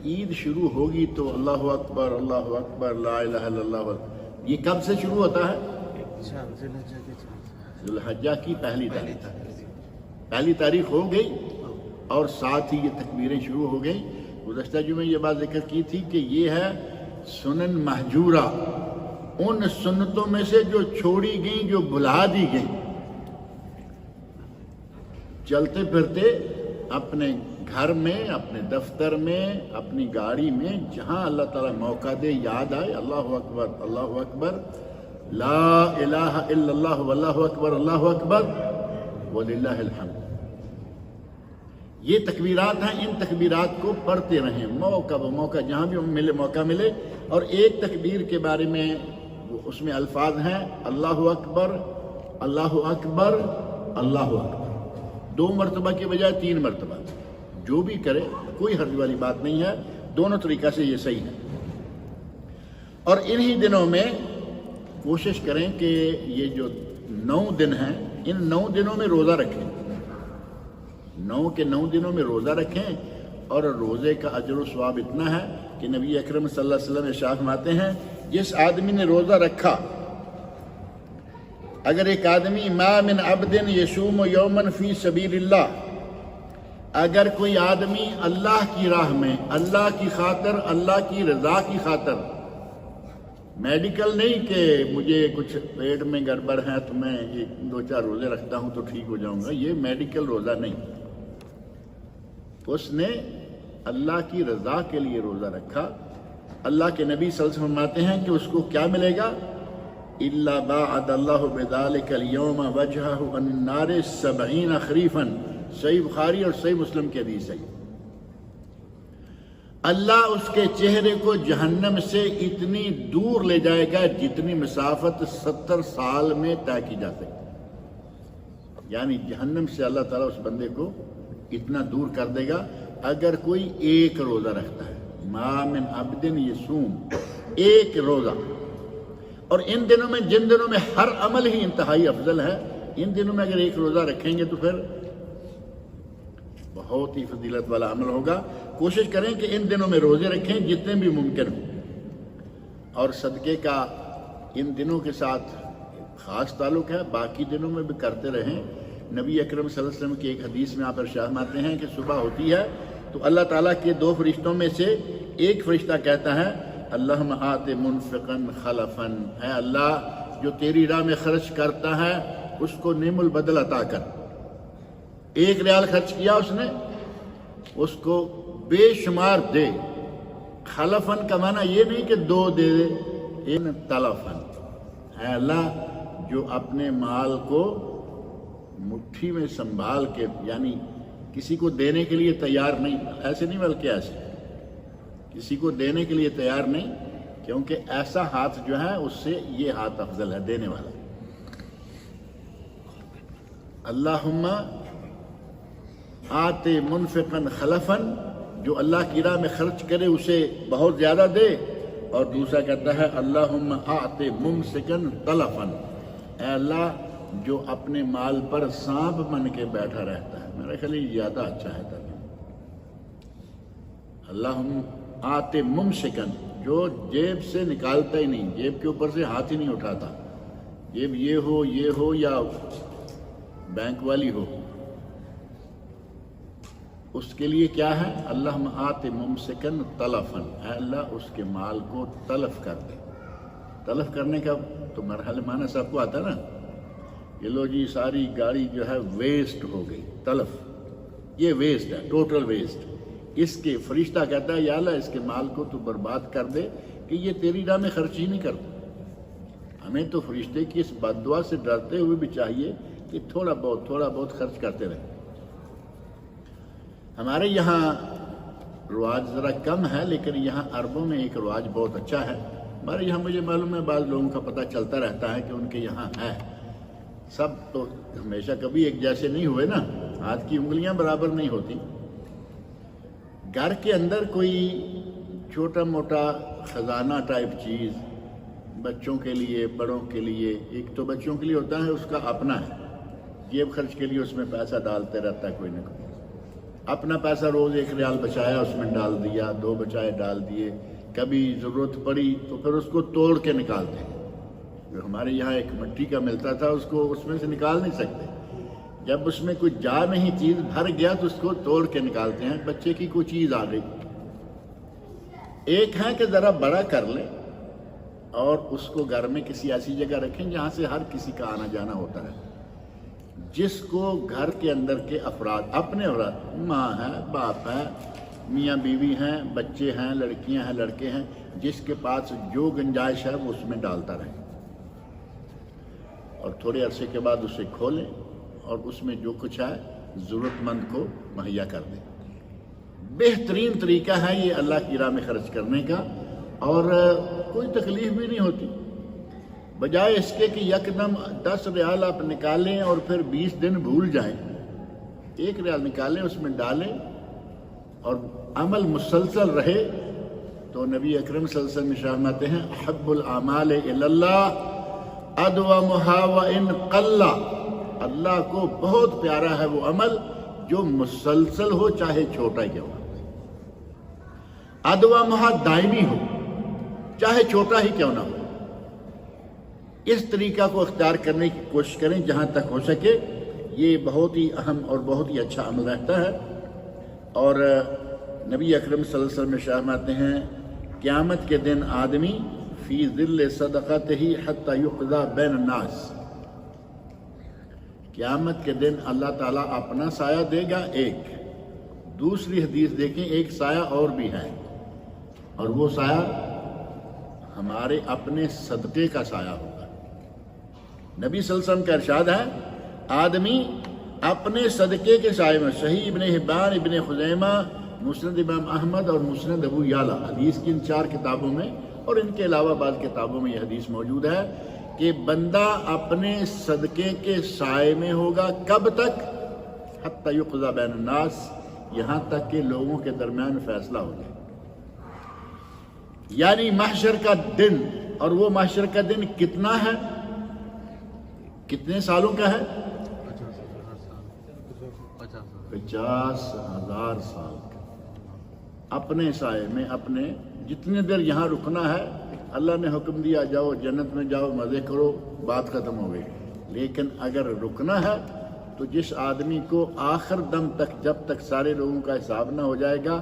عید شروع ہوگی تو اللہ اکبر لا الہ الا اللہ. یہ کب سے شروع ہوتا ہے؟ ذو الحجہ کی پہلی تاریخ ہو گئی اور ساتھ ہی یہ تکبیریں شروع ہو گئی. گزشتہ جمعے یہ بات ذکر کی تھی کہ یہ ہے سنن مہجورہ، ان سنتوں میں سے جو چھوڑی گئیں، جو بھلا دی گئیں. چلتے پھرتے اپنے گھر میں، اپنے دفتر میں، اپنی گاڑی میں، جہاں اللہ تعالیٰ موقع دے، یاد آئے اللہ اکبر لا الہ الا اللہ واللہ اکبر وللہ الحمد. یہ تکبیرات ہیں، ان تکبیرات کو پڑھتے رہیں موقع بموقع، جہاں بھی موقع ملے. اور ایک تکبیر کے بارے میں اس میں الفاظ ہیں اللہ اکبر اللہ اکبر اللہ اکبر، 2 مرتبہ کے بجائے 3 مرتبہ. جو بھی کرے کوئی حرج والی بات نہیں ہے، دونوں طریقہ سے یہ صحیح ہے. اور انہی دنوں میں کوشش کریں کہ یہ جو 9 دن ہیں، ان 9 دنوں میں روزہ رکھیں. 9 کے 9 دنوں میں روزہ رکھیں. اور روزے کا اجر و ثواب اتنا ہے کہ نبی اکرم صلی اللہ علیہ وسلم ارشاد فرماتے ہیں جس آدمی نے روزہ رکھا، اگر ایک آدمی ما من عبد یصوم یوما فی سبیل اللہ، اگر کوئی آدمی اللہ کی راہ میں، اللہ کی خاطر، اللہ کی رضا کی خاطر، میڈیکل نہیں کہ مجھے کچھ پیٹ میں گڑبڑ ہے تو میں 2-4 روزے رکھتا ہوں تو ٹھیک ہو جاؤں گا، یہ میڈیکل روزہ نہیں. اس نے اللہ کی رضا کے لیے روزہ رکھا. اللہ کے نبی صلی اللہ علیہ وسلم فرماتے ہیں کہ اس کو کیا ملے گا؟ الا باعد اللہ بذلک اليوم وجہہ عن النار 70 خریفا. صحیح بخاری اور صحیح مسلم کی حدیث ہے. اللہ اس کے چہرے کو جہنم سے اتنی دور لے جائے گا جتنی مسافت 70 سال میں طے کی جا سکتی. یعنی جہنم سے اللہ تعالیٰ اس بندے کو اتنا دور کر دے گا اگر کوئی ایک روزہ رکھتا ہے. ما من عبد یصوم، ایک روزہ. اور ان دنوں میں، جن دنوں میں ہر عمل ہی انتہائی افضل ہے، ان دنوں میں اگر ایک روزہ رکھیں گے تو پھر بہت ہی فضیلت والا عمل ہوگا. کوشش کریں کہ ان دنوں میں روزے رکھیں جتنے بھی ممکن ہوں. اور صدقے کا ان دنوں کے ساتھ خاص تعلق ہے، باقی دنوں میں بھی کرتے رہیں. نبی اکرم صلی اللہ علیہ وسلم کی ایک حدیث میں آپ ارشاد فرماتے ہیں کہ صبح ہوتی ہے تو اللہ تعالیٰ کے 2 فرشتوں میں سے ایک فرشتہ کہتا ہے اللہم آت منفقا خلفا، اے اللہ جو تیری راہ میں خرچ کرتا ہے اس کو نعم البدل عطا کر. 1 ریال خرچ کیا اس نے، اس کو بے شمار دے. خلفن کا معنی یہ نہیں کہ 2 دے دے، ان تلفن، اے اللہ جو اپنے مال کو مٹھی میں سنبھال کے، یعنی کسی کو دینے کے لیے تیار نہیں، ایسے نہیں بلکہ ایسے کسی کو دینے کے لیے تیار نہیں، کیونکہ ایسا ہاتھ جو ہے اس سے یہ ہاتھ افضل ہے دینے والا. اللہم آتے منفقا خلفن، جو اللہ کی راہ میں خرچ کرے اسے بہت زیادہ دے. اور دوسرا کہتا ہے اللہم آتے ممسکن تلفن، اے اللہ جو اپنے مال پر سانپ بن کے بیٹھا رہتا ہے. میرا خیال یہ زیادہ اچھا ہے ترجمہ. اللہم آتے ممسکن، جو جیب سے نکالتا ہی نہیں، جیب کے اوپر سے ہاتھ ہی نہیں اٹھاتا، جیب یہ ہو یا بینک والی ہو، اس کے لیے کیا ہے؟ اللہم آت ممسکن تلفن، اے اللہ اس کے مال کو تلف کر دے. تلف کرنے کا تو مرحلہ معنی سب کو آتا ہے نا، یہ لو جی ساری گاڑی جو ہے ویسٹ ہو گئی، تلف، یہ ویسٹ ہے، ٹوٹل ویسٹ. اس کے فرشتہ کہتا ہے یا اللہ اس کے مال کو تو برباد کر دے کہ یہ تیری راہ میں خرچ ہی نہیں کرتا. ہمیں تو فرشتے کی اس بد دعا سے ڈرتے ہوئے بھی چاہیے کہ تھوڑا بہت خرچ کرتے رہیں. ہمارے یہاں رواج ذرا کم ہے، لیکن یہاں عربوں میں ایک رواج بہت اچھا ہے. ہمارے یہاں مجھے معلوم ہے بعض لوگوں کا پتہ چلتا رہتا ہے کہ ان کے یہاں ہے. سب تو ہمیشہ کبھی ایک جیسے نہیں ہوئے نا، ہاتھ کی انگلیاں برابر نہیں ہوتی. گھر کے اندر کوئی چھوٹا موٹا خزانہ ٹائپ چیز بچوں کے لیے، بڑوں کے لیے، ایک تو بچوں کے لیے ہوتا ہے اس کا اپنا ہے، جیب خرچ کے لیے اس میں پیسہ ڈالتے رہتا ہے کوئی نہ کوئی. اپنا پیسہ روز 1 ریال بچایا اس میں ڈال دیا، 2 بچائے ڈال دیے، کبھی ضرورت پڑی تو پھر اس کو توڑ کے نکالتے ہیں۔ جو ہمارے یہاں ایک مٹی کا ملتا تھا اس کو اس میں سے نکال نہیں سکتے، جب اس میں کوئی جا نہیں چیز بھر گیا تو اس کو توڑ کے نکالتے ہیں، بچے کی کوئی چیز آ گئی۔ ایک ہے کہ ذرا بڑا کر لیں اور اس کو گھر میں کسی ایسی جگہ رکھیں جہاں سے ہر کسی کا آنا جانا ہوتا رہے، جس کو گھر کے اندر کے افراد، اپنے افراد، ماں ہے، باپ ہے، میاں بیوی ہیں، بچے ہیں، لڑکیاں ہیں، لڑکے ہیں، جس کے پاس جو گنجائش ہے وہ اس میں ڈالتا رہے، اور تھوڑے عرصے کے بعد اسے کھولیں اور اس میں جو کچھ ہے ضرورت مند کو مہیا کر دیں۔ بہترین طریقہ ہے یہ اللہ کی راہ میں خرچ کرنے کا، اور کوئی تکلیف بھی نہیں ہوتی، بجائے اس کے کہ یکدم 10 ریال آپ نکالیں اور پھر 20 دن بھول جائیں۔ 1 ریال نکالیں، اس میں ڈالیں اور عمل مسلسل رہے، تو نبی اکرم صلی اللہ علیہ وسلم فرماتے ہیں احب الاعمال الی اللہ ادومھا وان قل، اللہ کو بہت پیارا ہے وہ عمل جو مسلسل ہو، چاہے چھوٹا ہی کیوں ہو، ادومھا دائمی ہو، چاہے چھوٹا ہی کیوں نہ ہو۔ اس طریقہ کو اختیار کرنے کی کوشش کریں جہاں تک ہو سکے، یہ بہت ہی اہم اور بہت ہی اچھا عمل رہتا ہے۔ اور نبی اکرم صلی اللہ علیہ وسلم فرماتے ہیں قیامت کے دن آدمی فی ظل صدقتہ حتی یقضی بین الناس، قیامت کے دن اللہ تعالیٰ اپنا سایہ دے گا ایک، دوسری حدیث دیکھیں ایک سایہ اور بھی ہے، اور وہ سایہ ہمارے اپنے صدقے کا سایہ ہوگا۔ نبی صلی اللہ علیہ وسلم کا ارشاد ہے آدمی اپنے صدقے کے سائے میں، صحیح ابن حبان، ابن خزیمہ، مسند امام احمد اور مسند ابو یعلا، حدیث کی ان 4 کتابوں میں اور ان کے علاوہ بعض کتابوں میں یہ حدیث موجود ہے کہ بندہ اپنے صدقے کے سائے میں ہوگا، کب تک؟ حتی یقضی بین الناس، یہاں تک کہ لوگوں کے درمیان فیصلہ ہو جائے، یعنی محشر کا دن۔ اور وہ محشر کا دن کتنا ہے؟ کتنے سالوں کا ہے؟ 50,000 سال کا۔ اپنے سائے میں، اپنے جتنے دیر یہاں رکنا ہے، اللہ نے حکم دیا جاؤ جنت میں جاؤ مزے کرو، بات ختم ہو گئی، لیکن اگر رکنا ہے تو جس آدمی کو آخر دم تک، جب تک سارے لوگوں کا حساب نہ ہو جائے گا،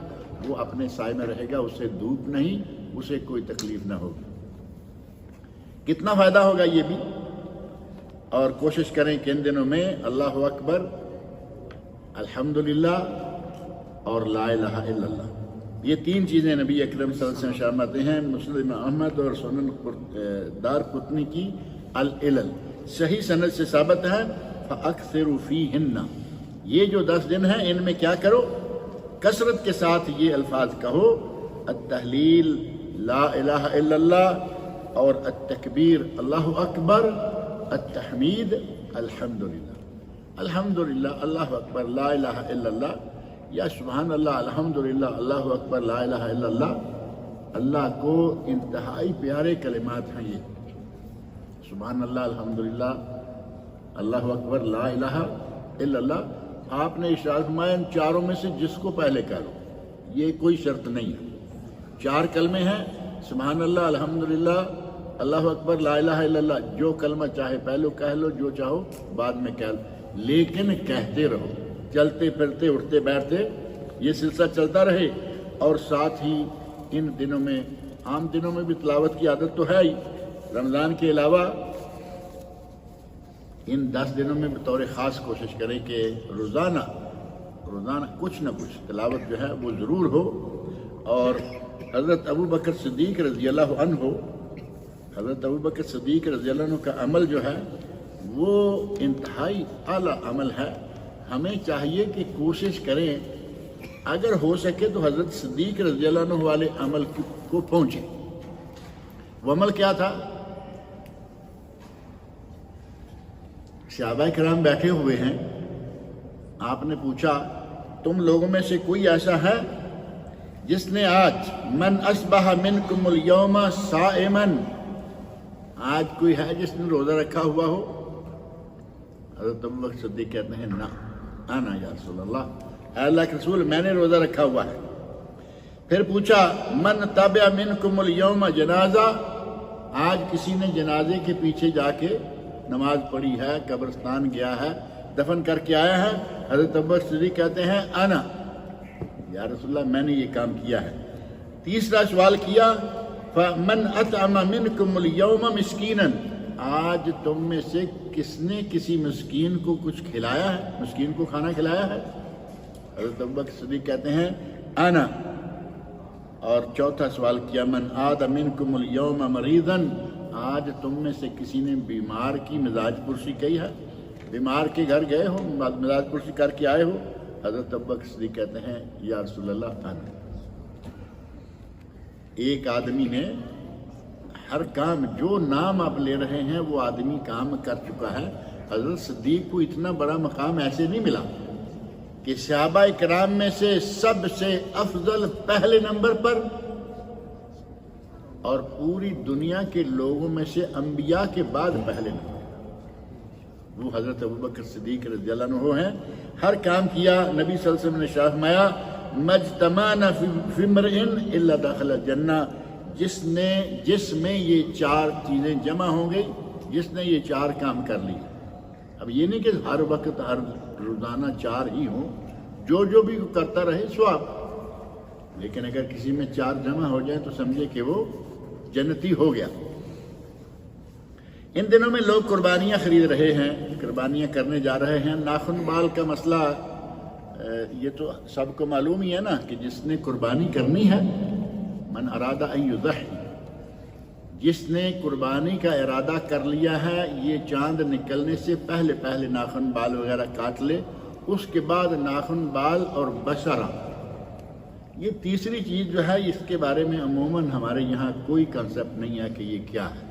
وہ اپنے سائے میں رہے گا، اسے دھوپ نہیں، اسے کوئی تکلیف نہ ہوگی۔ کتنا فائدہ ہوگا یہ بھی، اور کوشش کریں کہ ان دنوں میں اللہ اکبر، الحمدللہ اور لا الہ الا اللہ، یہ 3 چیزیں نبی اکرم صلی اللہ علیہ وسلم فرماتے ہیں، مسند امام احمد اور سنن دارقطنی کی العلل صحیح سند سے ثابت ہے، فَأَكْثِرُوا فِيهِنَّ، یہ جو 10 دن ہیں ان میں کیا کرو؟ کثرت کے ساتھ یہ الفاظ کہو، التحلیل لا الہ الا اللہ، اور التکبیر اللہ اکبر، التحمید الحمدللہ، الحمدللہ اللہ اکبر لا الہ الا اللہ، یا سبحان اللہ الحمدللہ اللہ اکبر لا الہ الا اللہ۔ اللہ کو انتہائی پیارے کلمات ہیں یہ، سبحان اللہ الحمدللہ اللہ اکبر لا الہ الا اللہ۔ آپ نے ارشاد فرمایا ان 4 میں سے جس کو پہلے کہہ لو، یہ کوئی شرط نہیں ہے، 4 کلمے ہیں، سبحان اللہ الحمدللہ اللہ اکبر لا الہ الا اللہ، جو کلمہ چاہے پہلے کہہ لو، جو چاہو بعد میں کہہ لو، لیکن کہتے رہو، چلتے پھرتے اٹھتے بیٹھتے یہ سلسلہ چلتا رہے۔ اور ساتھ ہی ان دنوں میں، عام دنوں میں بھی تلاوت کی عادت تو ہے ہی، رمضان کے علاوہ ان 10 دنوں میں بطور خاص کوشش کریں کہ روزانہ کچھ نہ کچھ تلاوت جو ہے وہ ضرور ہو۔ اور حضرت ابو بکر صدیق رضی اللہ عنہ، حضرت ابو بکر صدیق رضی اللہ عنہ کا عمل جو ہے وہ انتہائی اعلیٰ عمل ہے، ہمیں چاہیے کہ کوشش کریں اگر ہو سکے تو حضرت صدیق رضی اللہ عنہ والے عمل کو پہنچیں۔ وہ عمل کیا تھا؟ صحابہ کرام بیٹھے ہوئے ہیں، آپ نے پوچھا تم لوگوں میں سے کوئی ایسا ہے جس نے آج من اصبح منکم اليوم صائما، آج کوئی ہے جس نے روزہ رکھا ہوا ہو؟ حضرت ابو بکر صدیق کہتے ہیں نا انا یا رسول اللہ، اے اللہ کے رسول میں نے روزہ رکھا ہوا ہے۔ پھر پوچھا من تبع منکم الیوم جنازہ، آج کسی نے جنازے کے پیچھے جا کے نماز پڑھی ہے، قبرستان گیا ہے، دفن کر کے آیا ہے؟ حضرت ابوبکر صدیق کہتے ہیں انا، یا رسول اللہ میں نے یہ کام کیا ہے۔ تیسرا سوال کیا فمن اطعم منکم الیوم مسکینا، آج تم میں سے کس نے کسی مسکین کو کچھ کھلایا ہے، مسکین کو کھانا کھلایا ہے؟ حضرت ابوبکر صدیق کہتے ہیں انا۔ اور چوتھا سوال کیا من عاد منکم الیوم مریضا، آج تم میں سے کسی نے بیمار کی مزاج پرسی کی ہے، بیمار کے گھر گئے ہو، مزاج پرسی کر کے آئے ہو؟ حضرت ابوبکر صدیق کہتے ہیں یا رسول اللہ انا۔ ایک آدمی نے ہر کام جو نام آپ لے رہے ہیں وہ آدمی کام کر چکا ہے۔ حضرت صدیق کو اتنا بڑا مقام ایسے نہیں ملا کہ صحابہ کرام میں سے سب سے افضل پہلے نمبر پر، اور پوری دنیا کے لوگوں میں سے انبیاء کے بعد پہلے نمبر، وہ حضرت ابوبکر صدیق رضی اللہ عنہ ہیں۔ ہر کام کیا۔ نبی صلی اللہ علیہ وسلم نے فرمایا مجتمعنا فی امرئ الا دخل الجنہ، جس میں یہ چار چیزیں جمع ہو گئی، جس نے یہ چار کام کر لی۔ اب یہ نہیں کہ ہر وقت ہر روزانہ چار ہی ہوں، جو بھی کرتا رہے ثواب، لیکن اگر کسی میں چار جمع ہو جائیں تو سمجھے کہ وہ جنتی ہو گیا۔ ان دنوں میں لوگ قربانیاں خرید رہے ہیں، قربانیاں کرنے جا رہے ہیں۔ ناخن بال کا مسئلہ یہ تو سب کو معلوم ہی ہے نا کہ جس نے قربانی کرنی ہے، من اراد ان یضحی، جس نے قربانی کا ارادہ کر لیا ہے، یہ چاند نکلنے سے پہلے ناخن بال وغیرہ کاٹ لے، اس کے بعد ناخن بال اور بشرہ، یہ تیسری چیز جو ہے اس کے بارے میں عموماً ہمارے یہاں کوئی کنسپٹ نہیں ہے کہ یہ کیا ہے۔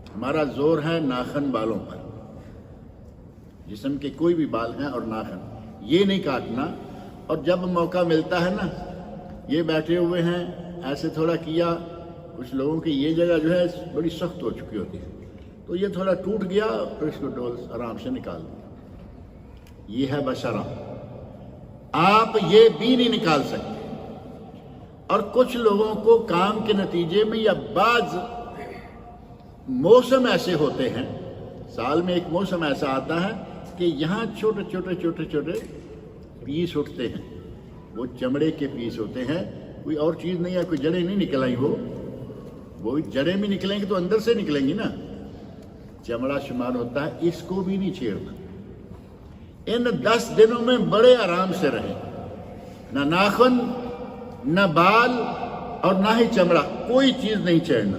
ہمارا زور ہے ناخن بالوں پر، جسم کے کوئی بھی بال ہیں اور ناخن یہ نہیں کاٹنا۔ اور جب موقع ملتا ہے نا، یہ بیٹھے ہوئے ہیں ایسے تھوڑا کیا، کچھ لوگوں کی یہ جگہ جو ہے بڑی سخت ہو چکی ہوتی ہے، تو یہ تھوڑا ٹوٹ گیا پھر اس کو ڈول آرام سے نکال دیا، یہ ہے بشرہ۔ آپ یہ بھی نہیں نکال سکتے۔ اور کچھ لوگوں کو کام کے نتیجے میں یا بعض موسم ایسے ہوتے ہیں، سال میں ایک موسم ایسا آتا ہے کہ یہاں چھوٹے چھوٹے پیس اٹھتے ہیں، وہ چمڑے کے پیس ہوتے ہیں، کوئی اور چیز نہیں ہے، کوئی جڑیں نہیں نکل آئی، وہ جڑیں بھی نکلیں گی تو اندر سے نکلیں گی نا، چمڑا شمار ہوتا ہے، اس کو بھی نہیں چھیڑنا۔ ان 10 دنوں میں بڑے آرام سے رہیں، نہ ناخن نہ بال اور نہ ہی چمڑا، کوئی چیز نہیں چھیڑنا۔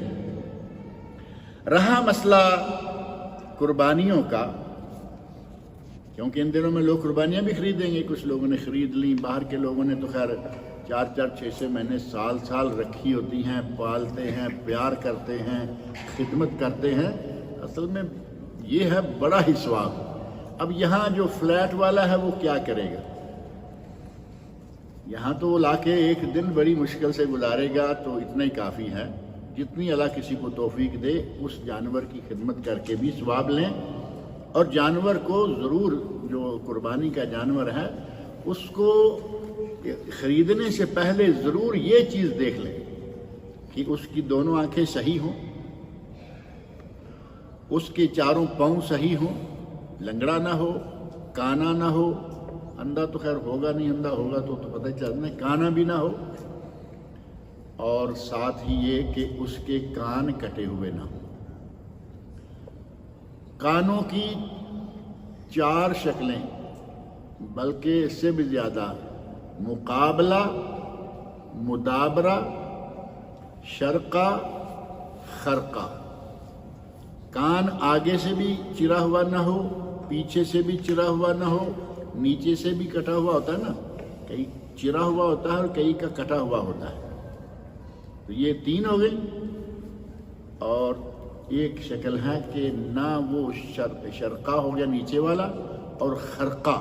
رہا مسئلہ قربانیوں کا، کیونکہ ان دنوں میں لوگ قربانیاں بھی خریدیں گے، کچھ لوگوں نے خرید لیں، باہر کے لوگوں نے تو خیر 4 6 مہینے سال رکھی ہوتی ہیں، پالتے ہیں، پیار کرتے ہیں، خدمت کرتے ہیں۔ اصل میں یہ ہے بڑا ہی ثواب۔ اب یہاں جو فلیٹ والا ہے وہ کیا کرے گا؟ یہاں تو وہ لا کے ایک دن بڑی مشکل سے گزارے گا، تو اتنا ہی کافی ہے۔ جتنی اللہ کسی کو توفیق دے، اس جانور کی خدمت کر کے بھی ثواب لیں، اور جانور کو ضرور، جو قربانی کا جانور ہے اس کو خریدنے سے پہلے ضرور یہ چیز دیکھ لیں کہ اس کی دونوں آنکھیں صحیح ہوں، اس کے چاروں پاؤں صحیح ہوں، لنگڑا نہ ہو، کانا نہ ہو، اندھا تو خیر ہوگا نہیں، اندھا ہوگا تو پتہ ہی چلنا ہے، کانا بھی نہ ہو، اور ساتھ ہی یہ کہ اس کے کان کٹے ہوئے نہ ہوں۔ کانوں کی 4 شکلیں، بلکہ اس سے بھی زیادہ، مقابلہ، مدابرہ، شرقہ، خرقہ۔ کان آگے سے بھی چرا ہوا نہ ہو، پیچھے سے بھی چرا ہوا نہ ہو، نیچے سے بھی کٹا ہوا ہوتا ہے نا، کئی چرا ہوا ہوتا ہے اور کئی کا کٹا ہوا ہوتا ہے، تو یہ 3 ہو گئی۔ اور ایک شکل ہے کہ نہ وہ شرقہ ہو گیا نیچے والا، اور خرقہ،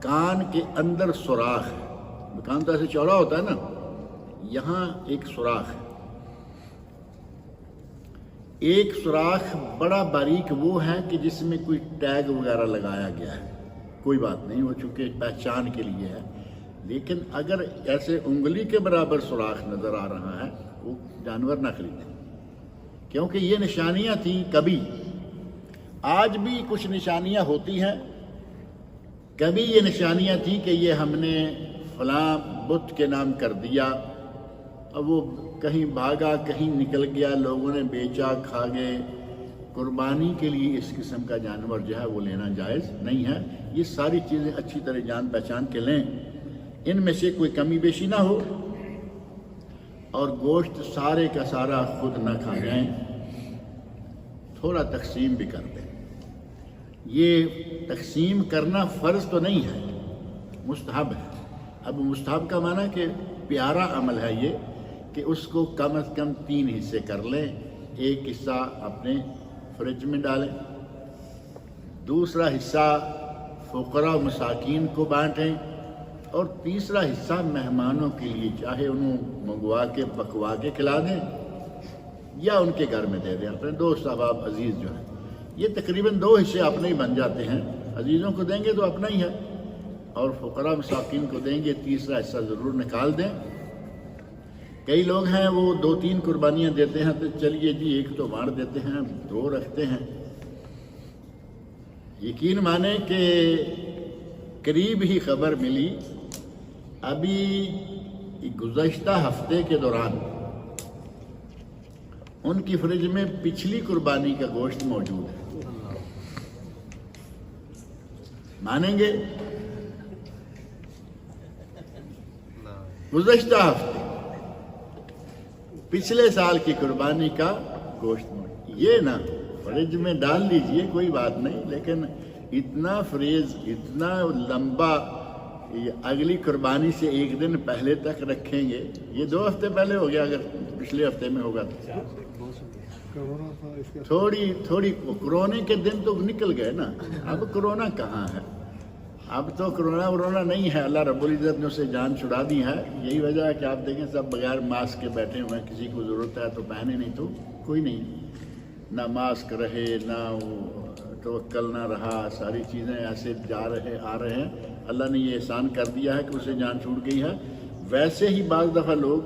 کان کے اندر سوراخ ہے، کان تو ایسے چوڑا ہوتا ہے نا، یہاں ایک سوراخ ہے۔ ایک سوراخ بڑا باریک وہ ہے کہ جس میں کوئی ٹیگ وغیرہ لگایا گیا ہے، کوئی بات نہیں، وہ چونکہ پہچان کے لیے ہے، لیکن اگر ایسے انگلی کے برابر سوراخ نظر آ رہا ہے وہ جانور نہ خریدیں، کیونکہ یہ نشانیاں تھیں کبھی، آج بھی کچھ نشانیاں ہوتی ہیں، کبھی یہ نشانیاں تھیں کہ یہ ہم نے فلاں بت کے نام کر دیا، اب وہ کہیں بھاگا کہیں نکل گیا، لوگوں نے بیچا کھا گئے۔ قربانی کے لیے اس قسم کا جانور جو ہے وہ لینا جائز نہیں ہے۔ یہ ساری چیزیں اچھی طرح جان پہچان کے لیں، ان میں سے کوئی کمی بیشی نہ ہو، اور گوشت سارے کا سارا خود نہ کھا جائیں، تھوڑا تقسیم بھی کر دیں۔ یہ تقسیم کرنا فرض تو نہیں ہے، مستحب ہے۔ اب مستحب کا معنی کہ پیارا عمل ہے یہ کہ اس کو کم از کم 3 حصے کر لیں، ایک حصہ اپنے فریج میں ڈالیں، دوسرا حصہ فقراء و مساکین کو بانٹیں، اور تیسرا حصہ مہمانوں کے لیے، چاہے انہوں منگوا کے پکوا کے کھلا دیں یا ان کے گھر میں دے دیں، اپنے دوست احباب عزیز جو ہیں۔ یہ تقریباً 2 حصے اپنے ہی بن جاتے ہیں، عزیزوں کو دیں گے تو اپنا ہی ہے، اور فقراء مساکین کو دیں گے تیسرا حصہ ضرور نکال دیں۔ کئی لوگ ہیں وہ 2-3 قربانیاں دیتے ہیں، تو چلیے جی ایک تو بانٹ دیتے ہیں، 2 رکھتے ہیں۔ یقین مانیں کہ قریب ہی خبر ملی، ابھی گزشتہ ہفتے کے دوران ان کی فریج میں پچھلی قربانی کا گوشت موجود ہے۔ مانیں گے؟ گزشتہ ہفتے پچھلے سال کی قربانی کا گوشت موجود، یہ نا فریج میں ڈال لیجئے کوئی بات نہیں، لیکن اتنا فریز اتنا لمبا اگلی قربانی سے 1 دن پہلے تک رکھیں گے، یہ 2 ہفتے پہلے ہو گیا، اگر پچھلے ہفتے میں ہوگا تھوڑی کرونے کے دن تو نکل گئے نا، اب کرونا کہاں ہے، اب تو کرونا نہیں ہے، اللہ رب العزت نے اسے جان چھڑا دی ہے۔ یہی وجہ ہے کہ آپ دیکھیں سب بغیر ماسک کے بیٹھے ہوئے ہیں، کسی کو ضرورت ہے تو پہنے، نہیں تو کوئی نہیں، نہ ماسک رہے نہ توکل نہ رہا، ساری چیزیں ایسے آ رہے ہیں۔ اللہ نے یہ احسان کر دیا ہے کہ اسے جان چھوٹ گئی ہے۔ ویسے ہی بعض دفعہ لوگ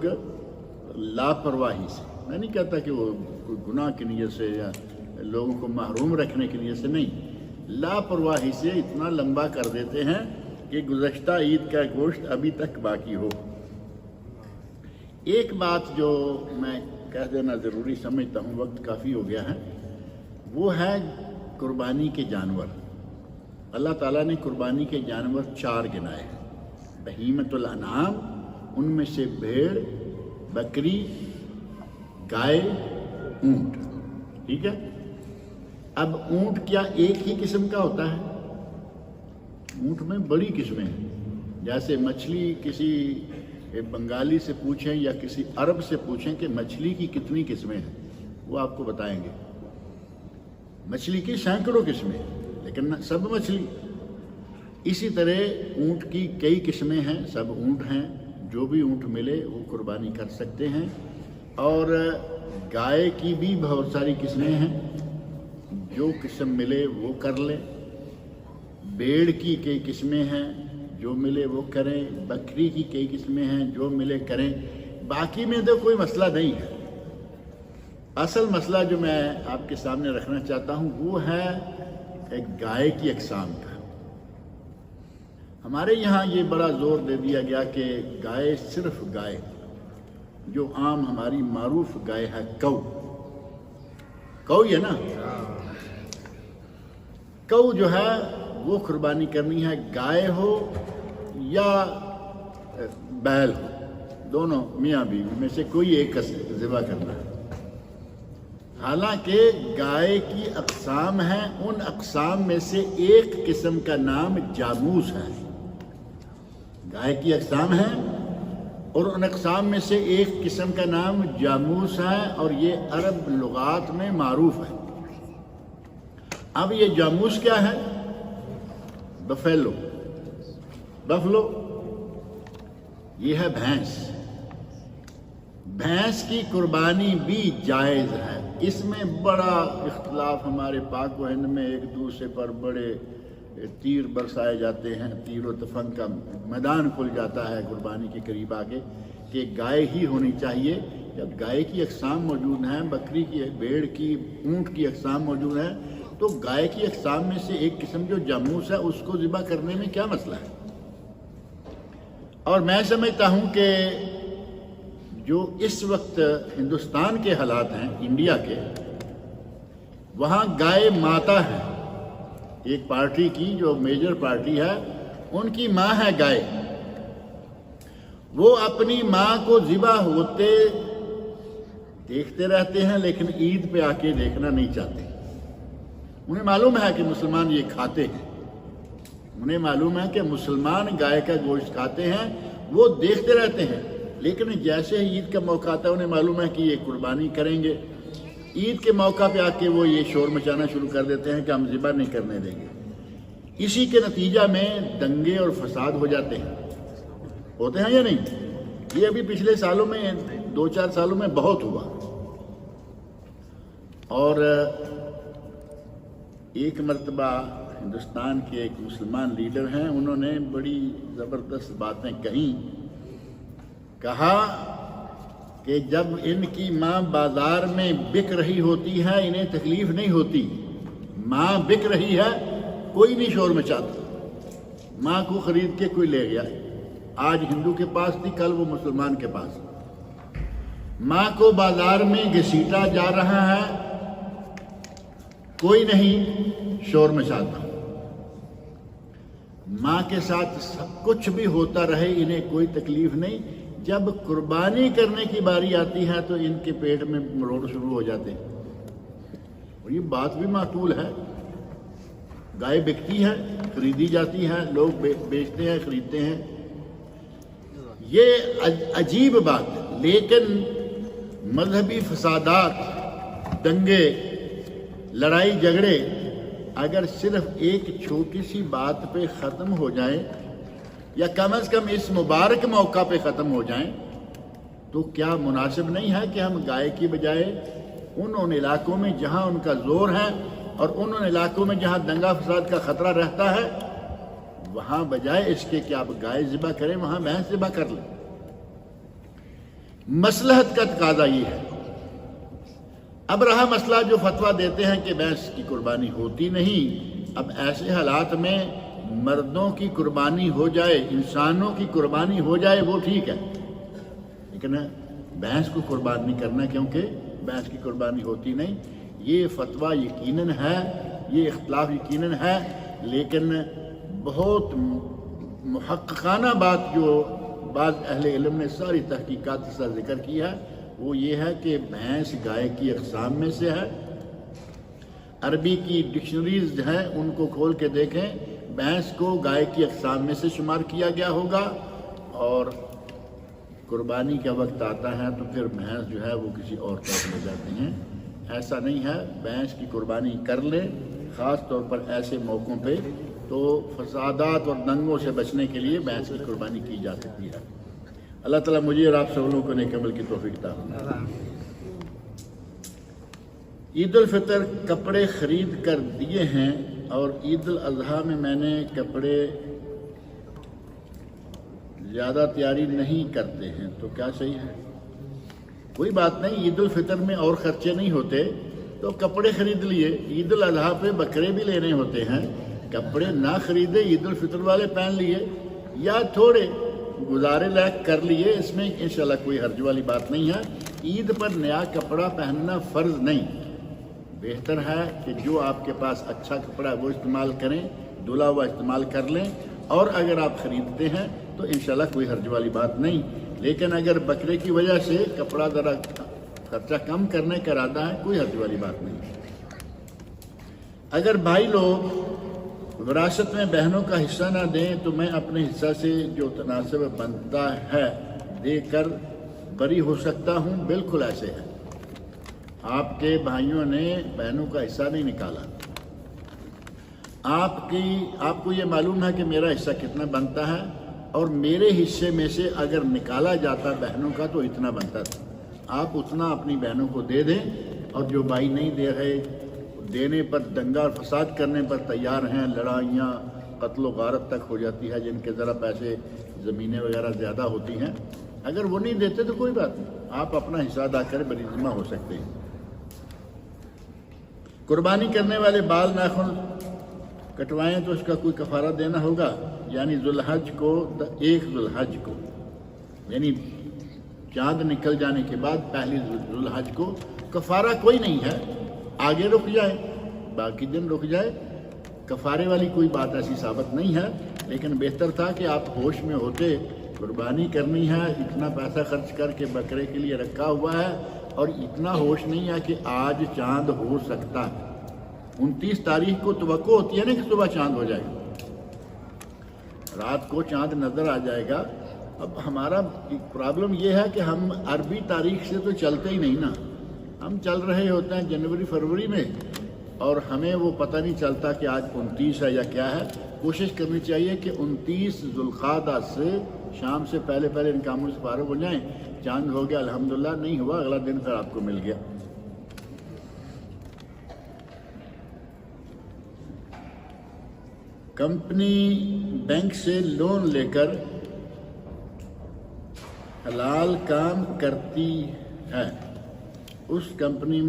لاپرواہی سے، میں نہیں کہتا کہ وہ کوئی گناہ کی نیت سے یا لوگوں کو محروم رکھنے کی نیت سے نہیں، لاپرواہی سے اتنا لمبا کر دیتے ہیں کہ گزشتہ عید کا گوشت ابھی تک باقی ہو۔ ایک بات جو میں کہہ دینا ضروری سمجھتا ہوں، وقت کافی ہو گیا ہے، وہ ہے قربانی کے جانور۔ اللہ تعالیٰ نے قربانی کے جانور 4 گنائے ہیں، بہیمۃ الانعام، ان میں سے بھیڑ، بکری، گائے، اونٹ، ٹھیک ہے۔ اب اونٹ کیا ایک ہی قسم کا ہوتا ہے؟ اونٹ میں بڑی قسمیں ہیں، جیسے مچھلی کسی بنگالی سے پوچھیں یا کسی عرب سے پوچھیں کہ مچھلی کی کتنی قسمیں ہیں، وہ آپ کو بتائیں گے۔ مچھلی کی سینکڑوں قسمیں، لیکن سب مچھلی۔ اسی طرح اونٹ کی کئی قسمیں ہیں، سب اونٹ ہیں، جو بھی اونٹ ملے وہ قربانی کر سکتے ہیں۔ اور گائے کی بھی بہت ساری قسمیں ہیں، جو قسم ملے وہ کر لیں۔ بیڑ کی کئی قسمیں ہیں، جو ملے وہ کریں۔ بکری کی کئی قسمیں ہیں، جو ملے کریں۔ باقی میں تو کوئی مسئلہ نہیں ہے۔ اصل مسئلہ جو میں آپ کے سامنے رکھنا چاہتا ہوں وہ ہے ایک گائے کی اقسام کا۔ ہمارے یہاں یہ بڑا زور دے دیا گیا کہ گائے صرف گائے، جو عام ہماری معروف گائے ہے کو یہ نا، کو جو ہے وہ قربانی کرنی ہے، گائے ہو یا بیل ہو، دونوں میاں بیوی میں سے کوئی ایک ذبح کرنا ہے۔ حالانکہ گائے کی اقسام ہیں، ان اقسام میں سے ایک قسم کا نام جاموس ہے۔ گائے کی اقسام ہیں اور ان اقسام میں سے ایک قسم کا نام جاموس ہے، اور یہ عرب لغات میں معروف ہے۔ اب یہ جاموس کیا ہے؟ بفلو، یہ ہے بھینس۔ بھینس کی قربانی بھی جائز ہے۔ اس میں بڑا اختلاف ہمارے پاک و ہند میں ایک دوسرے پر بڑے تیر برسائے جاتے ہیں، تیر و تفنگ کا میدان کھل جاتا ہے قربانی کے قریب آگے کہ گائے ہی ہونی چاہیے۔ جب گائے کی اقسام موجود ہیں، بکری کی، بھیڑ کی، اونٹ کی اقسام موجود ہیں، تو گائے کی اقسام میں سے ایک قسم جو جاموس ہے اس کو ذبح کرنے میں کیا مسئلہ ہے؟ اور میں سمجھتا ہوں کہ جو اس وقت ہندوستان کے حالات ہیں، انڈیا کے، وہاں گائے ماتا ہے، ایک پارٹی کی جو میجر پارٹی ہے ان کی ماں ہے گائے، وہ اپنی ماں کو ذبح ہوتے دیکھتے رہتے ہیں لیکن عید پہ آ کے دیکھنا نہیں چاہتے۔ انہیں معلوم ہے کہ مسلمان یہ کھاتے ہیں، انہیں معلوم ہے کہ مسلمان گائے کا گوشت کھاتے ہیں، وہ دیکھتے رہتے ہیں، لیکن جیسے ہی عید کا موقع آتا ہے انہیں معلوم ہے کہ یہ قربانی کریں گے، عید کے موقع پہ آ کے وہ یہ شور مچانا شروع کر دیتے ہیں کہ ہم ذبح نہیں کرنے دیں گے۔ اسی کے نتیجہ میں دنگے اور فساد ہو جاتے ہیں، ہوتے ہیں یا نہیں؟ یہ ابھی پچھلے سالوں میں 2-4 سالوں میں بہت ہوا۔ اور ایک مرتبہ ہندوستان کے ایک مسلمان لیڈر ہیں، انہوں نے بڑی زبردست باتیں کہا کہ جب ان کی ماں بازار میں بک رہی ہوتی ہے انہیں تکلیف نہیں ہوتی، ماں بک رہی ہے کوئی نہیں شور مچاتا، ماں کو خرید کے کوئی لے گیا، آج ہندو کے پاس تھی کل وہ مسلمان کے پاس، ماں کو بازار میں گھسیٹا جا رہا ہے کوئی نہیں شور مچاتا، ماں کے ساتھ سب کچھ بھی ہوتا رہے انہیں کوئی تکلیف نہیں، جب قربانی کرنے کی باری آتی ہے تو ان کے پیٹ میں مروڑ شروع ہو جاتے ہیں۔ اور یہ بات بھی معقول ہے، گائے بکتی ہے، خریدی جاتی ہے، لوگ بیچتے ہیں، خریدتے ہیں، یہ عجیب بات ہے۔ لیکن مذہبی فسادات، دنگے، لڑائی جھگڑے اگر صرف ایک چھوٹی سی بات پہ ختم ہو جائیں یا کم از کم اس مبارک موقع پہ ختم ہو جائیں تو کیا مناسب نہیں ہے کہ ہم گائے کی بجائے ان علاقوں میں جہاں ان کا زور ہے اور ان علاقوں میں جہاں دنگا فساد کا خطرہ رہتا ہے وہاں بجائے اس کے کہ آپ گائے ذبح کریں وہاں بھینس ذبح کر لیں؟ مصلحت کا تقاضا یہ ہے۔ اب رہا مسئلہ جو فتویٰ دیتے ہیں کہ بھینس کی قربانی ہوتی نہیں، اب ایسے حالات میں مردوں کی قربانی ہو جائے، انسانوں کی قربانی ہو جائے وہ ٹھیک ہے، لیکن بھینس کو قربان نہیں کرنا کیونکہ بھینس کی قربانی ہوتی نہیں۔ یہ فتویٰ یقیناً ہے، یہ اختلاف یقیناً ہے، لیکن بہت محققانہ بات جو بعض اہل علم نے ساری تحقیقات کے ساتھ ذکر کیا ہے وہ یہ ہے کہ بھینس گائے کی اقسام میں سے ہے۔ عربی کی ڈکشنریز ہیں ان کو کھول کے دیکھیں، بھینس کو گائے کی اقسام میں سے شمار کیا گیا ہوگا، اور قربانی کا وقت آتا ہے تو پھر بھینس جو ہے وہ کسی اور طرف لے جاتے ہیں۔ ایسا نہیں ہے، بھینس کی قربانی کر لیں، خاص طور پر ایسے موقعوں پہ تو فسادات اور دنگوں سے بچنے کے لیے بھینس کی قربانی کی جا سکتی ہے۔ اللہ تعالیٰ مجھے اور آپ سب لوگوں کو نیک عمل کی توفیق عطا فرمائے۔ عید الفطر کپڑے خرید کر دیے ہیں اور عید الاضحیٰ میں میں نے کپڑے زیادہ تیاری نہیں کرتے ہیں تو کیا صحیح ہے؟ کوئی بات نہیں، عید الفطر میں اور خرچے نہیں ہوتے تو کپڑے خرید لیے، عید الاضحیٰ پہ بکرے بھی لینے ہوتے ہیں، کپڑے نہ خریدے عید الفطر والے پہن لیے یا تھوڑے گزارے لائق کر لیے، اس میں انشاءاللہ کوئی حرج والی بات نہیں ہے۔ عید پر نیا کپڑا پہننا فرض نہیں، بہتر ہے کہ جو آپ کے پاس اچھا کپڑا ہے وہ استعمال کریں، دھلا ہوا استعمال کر لیں، اور اگر آپ خریدتے ہیں تو انشاءاللہ کوئی حرج والی بات نہیں۔ لیکن اگر بکرے کی وجہ سے کپڑا ذرا خرچہ کم کرنے کا ارادہ ہے کوئی حرج والی بات نہیں۔ اگر بھائی لوگ وراثت میں بہنوں کا حصہ نہ دیں تو میں اپنے حصہ سے جو تناسب بنتا ہے دے کر بری ہو سکتا ہوں؟ بالکل ایسے ہے، آپ کے بھائیوں نے بہنوں کا حصہ نہیں نکالا، آپ کو یہ معلوم ہے کہ میرا حصہ کتنا بنتا ہے اور میرے حصے میں سے اگر نکالا جاتا بہنوں کا تو اتنا بنتا تھا، آپ اتنا اپنی بہنوں کو دے دیں، اور جو بھائی نہیں دے رہے دینے پر، دنگا اور فساد کرنے پر تیار ہیں، لڑائیاں قتل و غارت تک ہو جاتی ہے، جن کے ذرا پیسے زمینیں وغیرہ زیادہ ہوتی ہیں، اگر وہ نہیں دیتے تو کوئی بات نہیں، آپ اپنا حصہ ادا کر بری ذمہ ہو سکتے ہیں۔ قربانی کرنے والے بال ناخن کٹوائیں تو اس کا کوئی کفارہ دینا ہوگا، یعنی ذوالحج کو، 1 ذوالحج کو، یعنی چاند نکل جانے کے بعد پہلی ذوالحج کو کفارہ کوئی نہیں ہے، آگے رک جائے، باقی دن رک جائے، کفارے والی کوئی بات ایسی ثابت نہیں ہے، لیکن بہتر تھا کہ آپ ہوش میں ہوتے، قربانی کرنی ہے، اتنا پیسہ خرچ کر کے بکرے کے لیے رکھا ہوا ہے اور اتنا ہوش نہیں ہے کہ آج چاند ہو سکتا ہے۔ 29 تاریخ کو توقع ہوتی ہے نا کہ صبح چاند ہو جائے گا، رات کو چاند نظر آ جائے گا۔ اب ہمارا پرابلم یہ ہے کہ ہم عربی تاریخ سے تو چلتے ہی نہیں نا، ہم چل رہے ہوتے ہیں جنوری فروری میں، اور ہمیں وہ پتہ نہیں چلتا کہ آج 29 ہے یا کیا ہے۔ کوشش کرنی چاہیے کہ 29 ذوالقعدہ سے شام سے پہلے ان کاموں سے فارغ ہو جائیں۔ چاند ہو گیا الحمدللہ، نہیں ہوا اگلا دن پھر آپ کو مل گیا۔ کمپنی بینک سے لون لے کر حلال کام کرتی ہے، اس کمپنی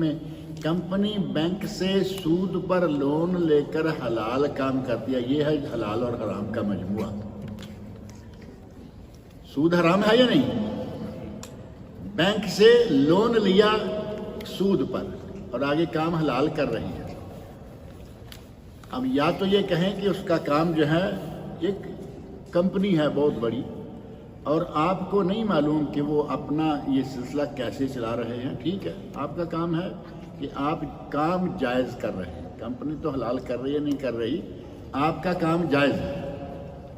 بینک سے سود پر لون لے کر حلال کام کرتی ہے، یہ ہے حلال اور حرام کا مجموعہ۔ سود حرام ہے یا نہیں؟ بینک سے لون لیا سود پر اور آگے کام حلال کر رہی ہے۔ اب یا تو یہ کہیں کہ اس کا کام جو ہے ایک کمپنی ہے بہت بڑی، اور آپ کو نہیں معلوم کہ وہ اپنا یہ سلسلہ کیسے چلا رہے ہیں، ٹھیک ہے، آپ کا کام ہے کہ آپ کام جائز کر رہے ہیں، کمپنی تو حلال کر رہی ہے نہیں کر رہی، آپ کا کام جائز ہے۔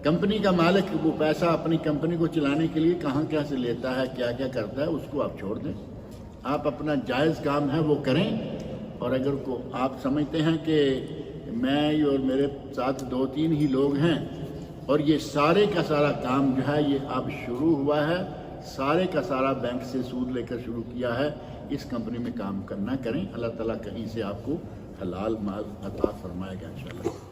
کمپنی کا مالک وہ پیسہ اپنی کمپنی کو چلانے کے لیے کہاں کیا سے لیتا ہے، کیا کیا کرتا ہے، اس کو آپ چھوڑ دیں، آپ اپنا جائز کام ہے وہ کریں۔ اور اگر کو آپ سمجھتے ہیں کہ میں اور میرے ساتھ 2-3 ہی لوگ ہیں اور یہ سارے کا سارا کام جو ہے یہ اب شروع ہوا ہے، سارے کا سارا بینک سے سود لے کر شروع کیا ہے، اس کمپنی میں کام کرنا کریں، اللہ تعالیٰ کہیں سے آپ کو حلال مال عطا فرمائے گا انشاءاللہ۔